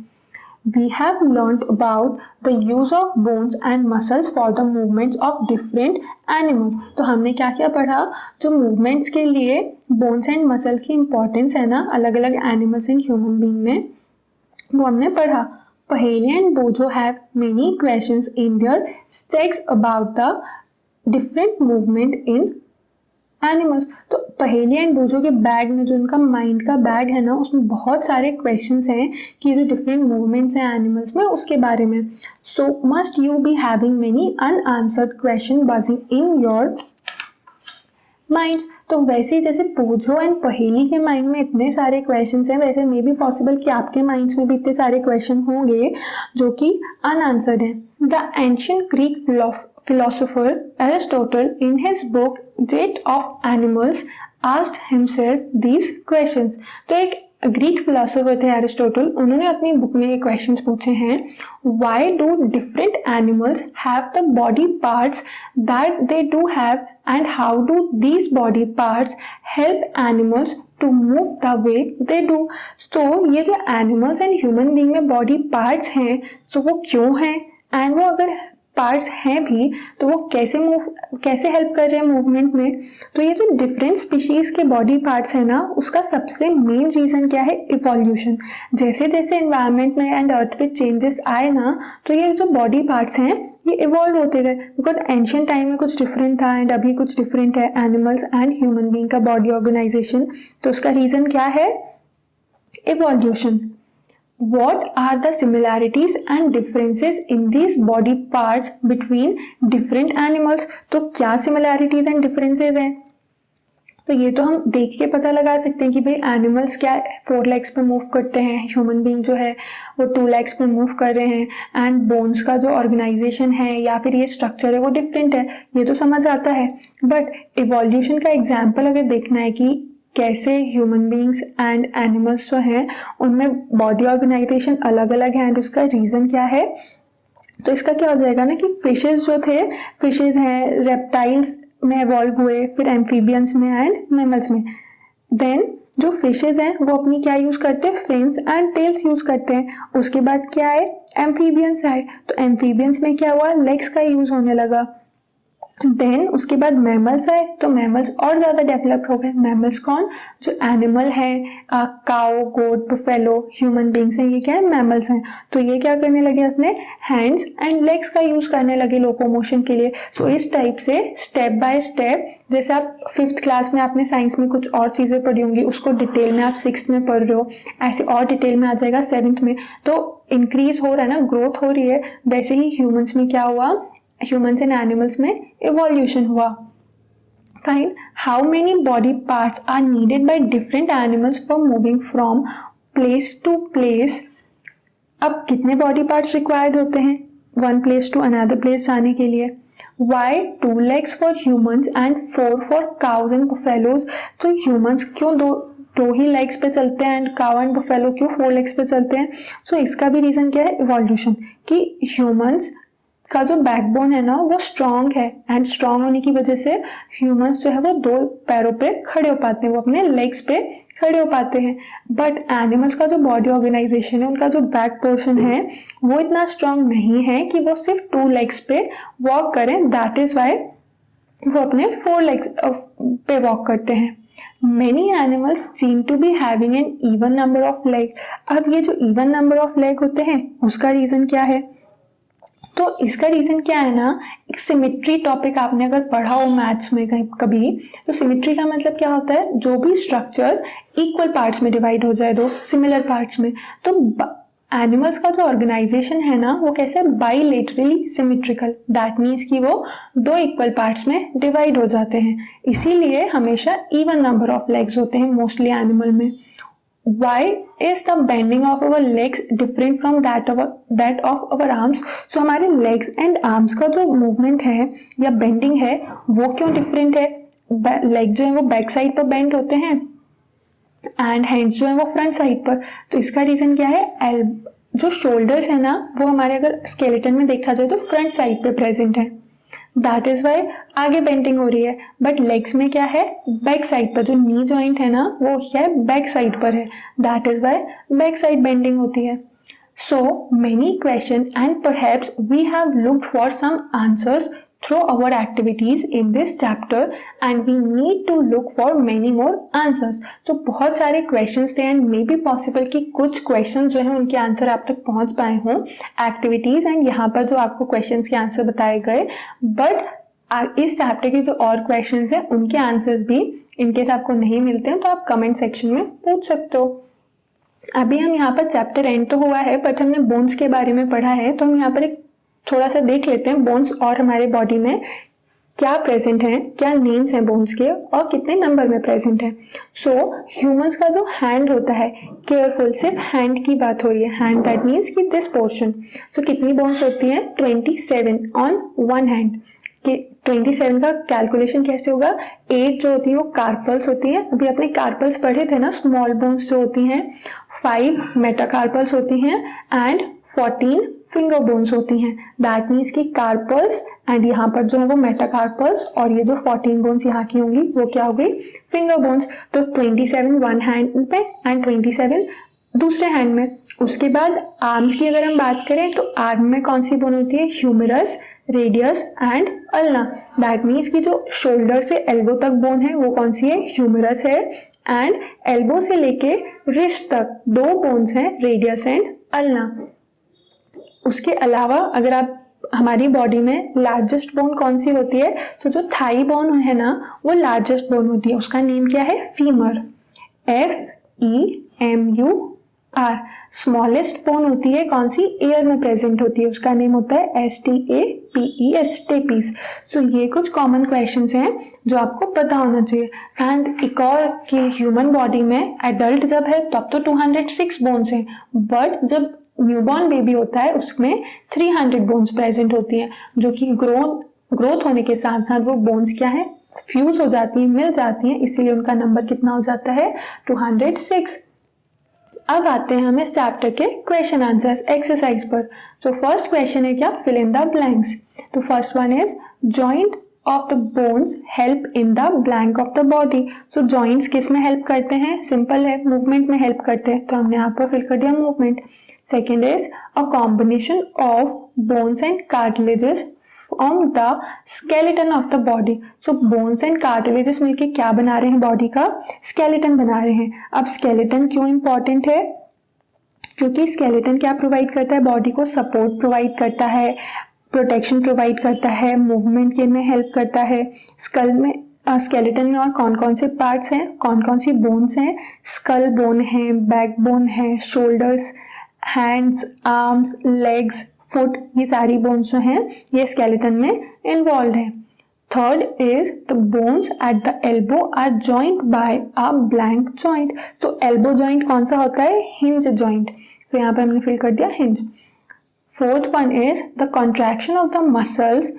We have learnt about the use of bones and muscles for the movements of different animals. तो हमने क्या क्या पढ़ा, जो movements के लिए bones and muscles की importance है ना अलग अलग animals and human being में, वो हमने पढ़ा. Paheli and Bojo have many questions in their texts about the different movement in animals. तो पहेली एंड बोझो के बैग में, जो उनका माइंड का बैग है ना, उसमें बहुत सारे क्वेश्चंस हैं कि जो डिफरेंट मूवमेंट्स हैं एनिमल्स में उसके बारे में. सो must you be having many unanswered question buzzing in your minds. तो वैसे ही जैसे बोझो एंड पहेली के माइंड में इतने सारे क्वेश्चंस हैं, वैसे मे बी पॉसिबल कि आपके माइंड्स में भी इतने सारे क्वेश्चन होंगे जो कि अनआंसर्ड हैं. The ancient Greek philosopher Aristotle, in his book Gait of Animals, asked himself these questions. तो एक ग्रीक फिलोसोफर थे एरिस्टोटल, उन्होंने अपनी बुक में ये क्वेश्चंस पूछे हैं. Why do different animals have the body parts that they do have, and how do these body parts help animals to move the way they do? तो ये जो एनिमल्स एंड ह्यूमन बीइंग में body parts हैं, तो वो क्यों हैं, and वो अगर पार्ट्स हैं भी तो वो कैसे हेल्प कर रहे हैं मूवमेंट में. तो ये जो डिफरेंट स्पीशीज़ के बॉडी पार्ट्स हैं ना, उसका सबसे मेन रीज़न क्या है, इवोल्यूशन. जैसे जैसे एनवायरनमेंट में एंड अर्थ पे चेंजेस आए ना, तो ये जो बॉडी पार्ट्स हैं ये इवॉल्व होते गए. बिकॉज एंशियंट टाइम में कुछ डिफरेंट था एंड अभी कुछ डिफरेंट है एनिमल्स एंड ह्यूमन बीइंग का बॉडी ऑर्गेनाइजेशन. तो उसका रीज़न क्या है, evolution. What are the similarities and differences in these body parts between different animals? तो क्या similarities and differences हैं, तो ये तो हम देख के पता लगा सकते हैं कि भाई एनिमल्स क्या 4 legs पे मूव करते हैं, ह्यूमन बीइंग जो है वो 2 legs पे मूव कर रहे हैं, एंड बोन्स का जो ऑर्गेनाइजेशन है या फिर ये स्ट्रक्चर है वो डिफरेंट है, ये तो समझ आता है. बट इवोल्यूशन का एग्जाम्पल अगर देखना है कि कैसे ह्यूमन बीइंग्स एंड एनिमल्स जो हैं उनमें बॉडी ऑर्गेनाइजेशन अलग अलग है एंड उसका रीज़न क्या है, तो इसका क्या हो जाएगा ना कि फिशेस जो थे, फिशेस हैं रेप्टाइल्स में इवॉल्व हुए, फिर एम्फीबियंस में एंड मैमल्स में. देन जो फिशेस हैं वो अपनी क्या यूज़ करते हैं, फिन्स एंड टेल्स यूज़ करते हैं. उसके बाद क्या आए, एम्फीबियंस आए. तो एम्फीबियंस में क्या हुआ, लेग्स का यूज़ होने लगा. देन उसके बाद मैमल्स आए, तो मैमल्स और ज़्यादा डेवलप हो गए. मैमल्स कौन, जो एनिमल है, काउ, गोट, बुफेलो, ह्यूमन बींग्स हैं, ये क्या है, मैमल्स हैं. तो ये क्या करने लगे, अपने हैंड्स एंड लेग्स का यूज़ करने लगे लोकोमोशन के लिए. सो इस टाइप से स्टेप बाय स्टेप, जैसे आप 5th क्लास में आपने साइंस में कुछ और चीज़ें पढ़ी होंगी, उसको डिटेल में आप 6th में पढ़ रहे हो, ऐसे और डिटेल में आ जाएगा 7th में. तो इंक्रीज हो रहा है ना, ग्रोथ हो रही है. वैसे ही ह्यूमन्स में क्या हुआ, ह्यूमन्स एंड एनिमल्स में इवोल्यूशन हुआ. Fine. How many body parts are needed by different animals for moving from place to place. अब कितने बॉडी पार्ट्स रिक्वायर्ड होते हैं one place to another place जाने के लिए. Why 2 legs for humans and 4 for cows and buffaloes. तो ह्यूमन्स क्यों दो ही लेग्स पे चलते हैं एंड काउ एंड बुफेलो क्यों 4 legs पे चलते हैं. सो इसका भी रीज़न क्या है, इवोल्यूशन, कि ह्यूमन्स का जो बैकबोन है ना वो स्ट्रॉन्ग है एंड स्ट्रॉन्ग होने की वजह से ह्यूमंस जो है वो 2 पैरों पे खड़े हो पाते हैं, वो अपने लेग्स पे खड़े हो पाते हैं. बट एनिमल्स का जो बॉडी ऑर्गेनाइजेशन है, उनका जो बैक पोर्शन है वो इतना स्ट्रॉन्ग नहीं है कि वो सिर्फ 2 legs पे वॉक करें. दैट इज़ वाई वो अपने 4 legs पे वॉक करते हैं. Many animals seem to be having an even number of legs. अब ये जो even number of leg होते हैं उसका रीज़न क्या है, तो इसका रीज़न क्या है ना, एक सिमेट्री टॉपिक आपने अगर पढ़ा हो मैथ्स में कभी, तो सिमेट्री का मतलब क्या होता है, जो भी स्ट्रक्चर इक्वल पार्ट्स में डिवाइड हो जाए, 2 सिमिलर पार्ट्स में. तो एनिमल्स का जो ऑर्गेनाइजेशन है ना वो कैसे बाइलेटरली सिमेट्रिकल, दैट मीन्स कि वो दो इक्वल पार्ट्स में डिवाइड हो जाते हैं, इसीलिए हमेशा इवन नंबर ऑफ लेग्स होते हैं मोस्टली एनिमल में। Why is the bending of our legs different from that of our arms? So हमारे legs and arms का जो movement है या bending है वो क्यों different है? Leg जो है वो back side पर bend होते हैं एंड हैंड्स जो है वो फ्रंट साइड पर। तो इसका रीजन क्या है? जो शोल्डर्स है ना वो हमारे अगर स्केलेटन में देखा जाए तो फ्रंट साइड पे प्रेजेंट है, दैट इज वाई आगे बेंडिंग हो रही है। बट लेग्स में क्या है? बैक साइड पर जो नी जॉइंट है ना वो क्या है? बैक साइड पर है, that is why back side bending होती है। So many question and perhaps we have looked for some answers through our activities in this chapter and we need to look for many more answers। तो बहुत सारे questions थे and may be possible कि कुछ questions जो हैं उनके answer आप तक पहुंच पाए हों activities and यहाँ पर जो आपको questions के आंसर बताए गए, but इस चैप्टर के जो और questions हैं उनके आंसर्स भी इनकेस आपको नहीं मिलते हैं तो आप कमेंट सेक्शन में पूछ सकते हो। अभी हम यहाँ पर चैप्टर एंड तो हुआ है बट हमने बोन्स के बारे में पढ़ा है, तो हम यहाँ पर एक थोड़ा सा देख लेते हैं बोन्स और हमारे बॉडी में क्या प्रेजेंट हैं, क्या नेम्स हैं बोन्स के और कितने नंबर में प्रेजेंट है। सो ह्यूमंस का जो हैंड होता है, केयरफुल सिर्फ हैंड की बात हो रही है, हैंड दैट मीन्स कि दिस पोर्शन। सो कितनी बोन्स होती हैं? 27 ऑन वन हैंड। कि 27 का कैलकुलेशन कैसे होगा? 8 जो होती है वो कार्पल्स होती हैं, अभी अपने कार्पल्स पढ़े थे ना, स्मॉल बोन्स जो होती हैं, 5 मेटाकार्पल्स होती हैं एंड 14 फिंगर बोन्स होती हैं। दैट मीन्स कि कार्पल्स एंड यहाँ पर जो है वो मेटाकार्पल्स और ये जो 14 बोन्स यहाँ की होंगी वो क्या हो गई? Finger bones. तो 27 वन हैंड पे एंड 27 दूसरे हैंड में। उसके बाद आर्म्स की अगर हम बात करें तो आर्म में कौन सी बोन होती है? Humerus, radius and ulna. That means कि जो शोल्डर से एल्बो तक बोन है वो कौन सी है? ह्यूमरस है। एंड एल्बो से लेके रिस्ट तक 2 बोन्स हैं, रेडियस एंड अल्ना। उसके अलावा अगर आप हमारी बॉडी में लार्जेस्ट बोन कौन सी होती है? तो जो थाई बोन है ना वो लार्जेस्ट बोन होती है, उसका नेम क्या है? Femur, FEMUR। स्मॉलेस्ट बोन होती है कौन सी? एयर में प्रेजेंट होती है, उसका नेम होता है STAPES, स्टेपीज। सो ये कुछ कॉमन क्वेश्चंस हैं जो आपको पता होना चाहिए। एंड एक और कि ह्यूमन बॉडी में एडल्ट जब है तब तो 206 बोन्स हैं, बट जब न्यूबॉर्न बेबी होता है उसमें 300 बोन्स प्रेजेंट होती हैं, जो कि ग्रोथ होने के साथ साथ वो बोन्स क्या है? फ्यूज हो जाती हैं, मिल जाती हैं, इसीलिए उनका नंबर कितना हो जाता है? 206। अब आते हैं हम इस चैप्टर के क्वेश्चन आंसर्स एक्सरसाइज पर। तो फर्स्ट क्वेश्चन है क्या? Fill in the blanks. तो first one is joint of the bones help in the blank of the body. So joints किस में हेल्प करते हैं? सिंपल है, मूवमेंट में हेल्प करते हैं, तो हमने यहाँ पर फिल कर दिया movement. Second is a combination of bones and cartilages from the skeleton of the body. So bones and cartilages मिलके क्या बना रहे हैं? बॉडी का स्केलेटन बना रहे हैं। अब स्केलेटन क्यों इंपॉर्टेंट है? क्योंकि स्केलेटन क्या प्रोवाइड करता है? बॉडी को सपोर्ट प्रोवाइड करता है, प्रोटेक्शन प्रोवाइड करता है, मूवमेंट के में हेल्प करता है। स्कल में स्केलेटन में और कौन कौन से पार्ट्स हैं, कौन कौन सी बोन्स हैं? स्कल बोन है, बैक बोन है, shoulders, hands, arms, legs, foot, ये सारी बोन्स जो हैं ये स्केलेटन में इन्वॉल्व है। Third is the bones at the elbow are joint by a blank joint. तो एल्बो जॉइंट कौन सा होता है? Hinge joint. तो यहाँ पर हमने फिल कर दिया hinge. Fourth one is the contraction of the muscles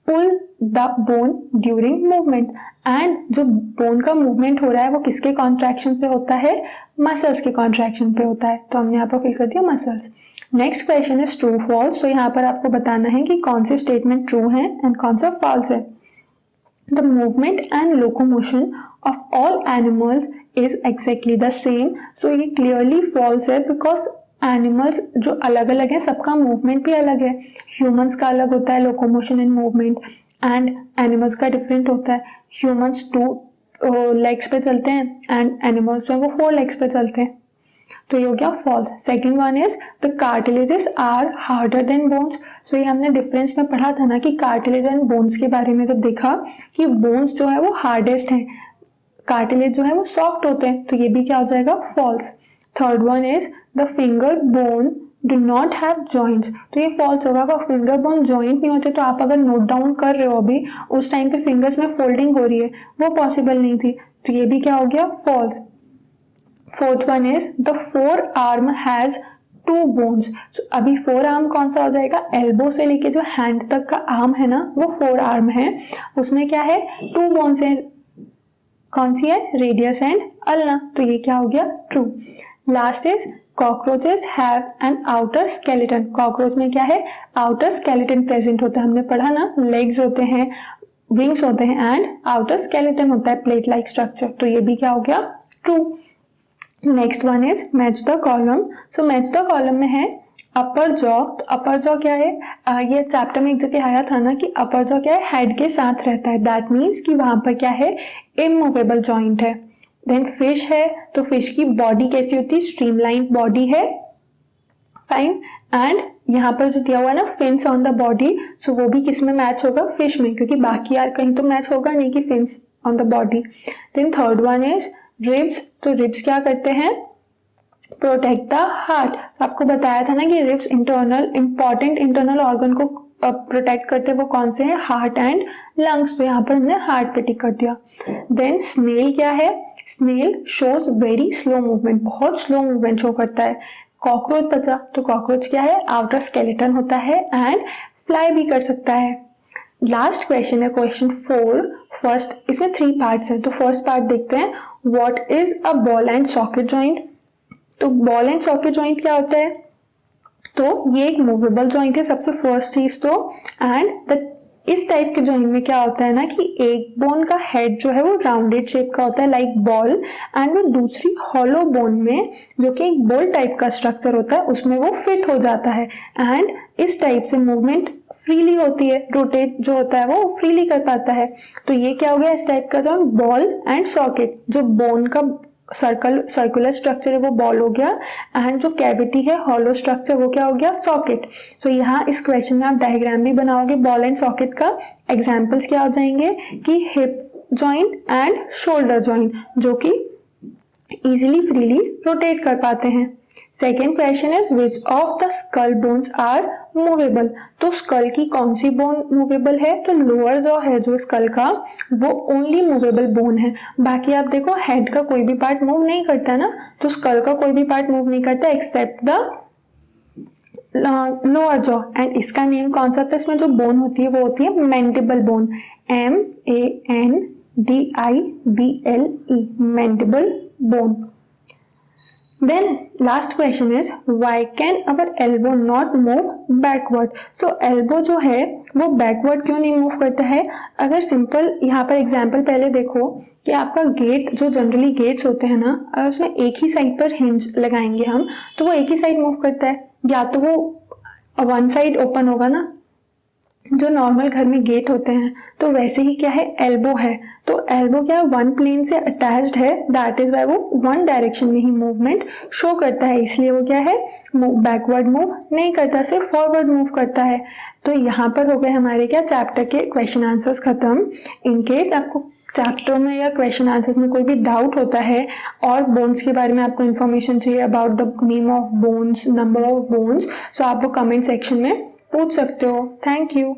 pull the bone during movement. And जो बोन का मूवमेंट हो रहा है वो किसके कॉन्ट्रैक्शन से होता है? मसल्स के कॉन्ट्रैक्शन पे होता है, तो हमने यहाँ पर फिल कर दिया muscles. Next question is true false. तो यहाँ पर आपको बताना है कि कौन से स्टेटमेंट ट्रू है एंड कौन सा फॉल्स है। The movement and locomotion of all animals is exactly the same। So ये clearly false है because एनिमल्स जो अलग अलग हैं सबका मूवमेंट भी अलग है। ह्यूमंस का अलग होता है locomotion and movement and animals का डिफरेंट होता है। ह्यूमंस 2 लेग्स पे चलते हैं एंड एनिमल्स जो है वो 4 लेग्स पे चलते हैं, तो ये हो गया false. Second one is the cartilages are harder than bones. So ये हमने डिफरेंस में पढ़ा था ना कि कार्टिलेज एंड बोन्स के बारे में, जब देखा कि बोन्स जो है वो हार्डेस्ट हैं, कार्टिलेज जो है वो सॉफ्ट होते हैं, तो ये भी क्या हो जाएगा? False. Third one is the finger bone do not have joints, तो ये फॉल्स होगा। अगर फिंगर बोन जॉइंट नहीं होते तो आप अगर नोट डाउन कर रहे हो अभी उस टाइम पे फिंगर्स में फोल्डिंग हो रही है, वो पॉसिबल नहीं थी, तो ये भी क्या हो गया, false. Fourth one is the forearm has two bones. अभी फोर आर्म कौन सा हो जाएगा, एल्बो से लेके जो हैंड तक का आर्म है ना वो फोर आर्म है, उसमें क्या है, टू बोन्स है, कौन सी है, रेडियस एंड अल्ना, तो ये क्या हो गया, true. Last is cockroaches have an outer skeleton. Cockroach में क्या है, आउटर स्केलेटन प्रेजेंट होता है, हमने पढ़ा ना, लेग्स होते हैं, विंग्स होते हैं एंड आउटर स्केलेटन होता है, प्लेट लाइक स्ट्रक्चर, तो ये भी क्या हो गया, true. Next one is match the column. So match the column में है अपर जॉ, तो अपर जॉ क्या है, ये चैप्टर में एक जगह आया था ना कि अपर जॉ क्या है, हेड के साथ रहता है, दैट मीन्स कि वहां पर क्या है, इमूवेबल जॉइंट है। देन फिश है, तो फिश की बॉडी कैसी होती है, स्ट्रीमलाइन बॉडी है, फाइन। एंड यहाँ पर जो दिया हुआ है ना फिन्स ऑन द बॉडी, सो वो भी किस में मैच होगा, फिश में, क्योंकि बाकी यार कहीं तो मैच होगा नहीं कि fins on the body. Then third one is ribs, तो रिब्स क्या करते हैं, प्रोटेक्ट द हार्ट। आपको बताया था ना कि रिब्स इंपॉर्टेंट इंटरनल ऑर्गन को प्रोटेक्ट करते हैं, वो कौन से हैं, हार्ट एंड लंग्स, तो यहाँ पर हमने हार्ट पे टिक कर दिया। देन स्नेल क्या है, snail shows very slow movement, बहुत स्लो मूवमेंट शो करता है। कॉकरोच बचा, तो कॉकरोच क्या है, आउटर स्केलेटन होता है एंड फ्लाई भी कर सकता है। लास्ट क्वेश्चन है क्वेश्चन 4 फर्स्ट, इसमें 3 पार्ट्स हैं, तो फर्स्ट पार्ट देखते हैं, what is a ball and socket joint. तो बॉल एंड सॉकेट जॉइंट क्या होता है, तो ये एक मूवेबल जॉइंट है सबसे फर्स्ट चीज तो, एंड इस टाइप के जॉइंट में क्या होता है ना कि एक बोन का हेड जो है वो राउंडेड शेप का होता है लाइक बॉल, एंड वो दूसरी हॉलो बोन में जो कि एक बॉल टाइप का स्ट्रक्चर होता है उसमें वो फिट हो जाता है, एंड इस टाइप से मूवमेंट फ्रीली होती है, रोटेट जो होता है वो फ्रीली कर पाता है। तो ये क्या हो गया, इस टाइप का जॉइंट बॉल एंड सॉकेट, जो बोन का सर्कुलर स्ट्रक्चर है वो बॉल हो गया, एंड जो कैविटी है हॉलो स्ट्रक्चर वो क्या हो गया, सॉकेट। सो यहाँ इस क्वेश्चन में आप डायग्राम भी बनाओगे बॉल एंड सॉकेट का। एग्जांपल्स क्या हो जाएंगे कि hip joint and shoulder joint, जो कि इजीली फ्रीली रोटेट कर पाते हैं। Second question is which of the skull bones are movable. तो स्कल की कौन सी बोन मूवेबल है, तो लोअर जॉ है जो स्कल का वो ओनली मूवेबल बोन है, बाकी आप देखो हेड का कोई भी पार्ट मूव नहीं करता ना, तो स्कल का कोई भी पार्ट मूव नहीं करता except the lower jaw. And इसका नेम कौन सा था, इसमें जो बोन होती है वो होती है mandible bone, MANDIBLE, mandible bone. Then last question is why can our elbow not move backward? So elbow जो है वो backward क्यों नहीं move करता है। अगर सिंपल यहाँ पर एग्जाम्पल पहले देखो कि आपका गेट जो जनरली गेट्स होते हैं ना, अगर उसमें एक ही साइड पर हिंज लगाएंगे हम तो वो एक ही साइड मूव करता है, या तो वो वन साइड ओपन होगा ना जो नॉर्मल घर में गेट होते हैं, तो वैसे ही क्या है एल्बो है, तो एल्बो क्या वन प्लेन से अटैच्ड है, दैट इज वाई वो वन डायरेक्शन में ही मूवमेंट शो करता है, इसलिए वो क्या है बैकवर्ड मूव नहीं करता, सिर्फ फॉरवर्ड मूव करता है। तो यहाँ पर हो गए हमारे क्या चैप्टर के क्वेश्चन आंसर्स खत्म। इन केस आपको चैप्टर में या क्वेश्चन आंसर्स में कोई भी डाउट होता है और बोन्स के बारे में आपको इन्फॉर्मेशन चाहिए about the name of bones, number of bones, तो आप वो कमेंट सेक्शन में पूछ सकते हो। Thank you.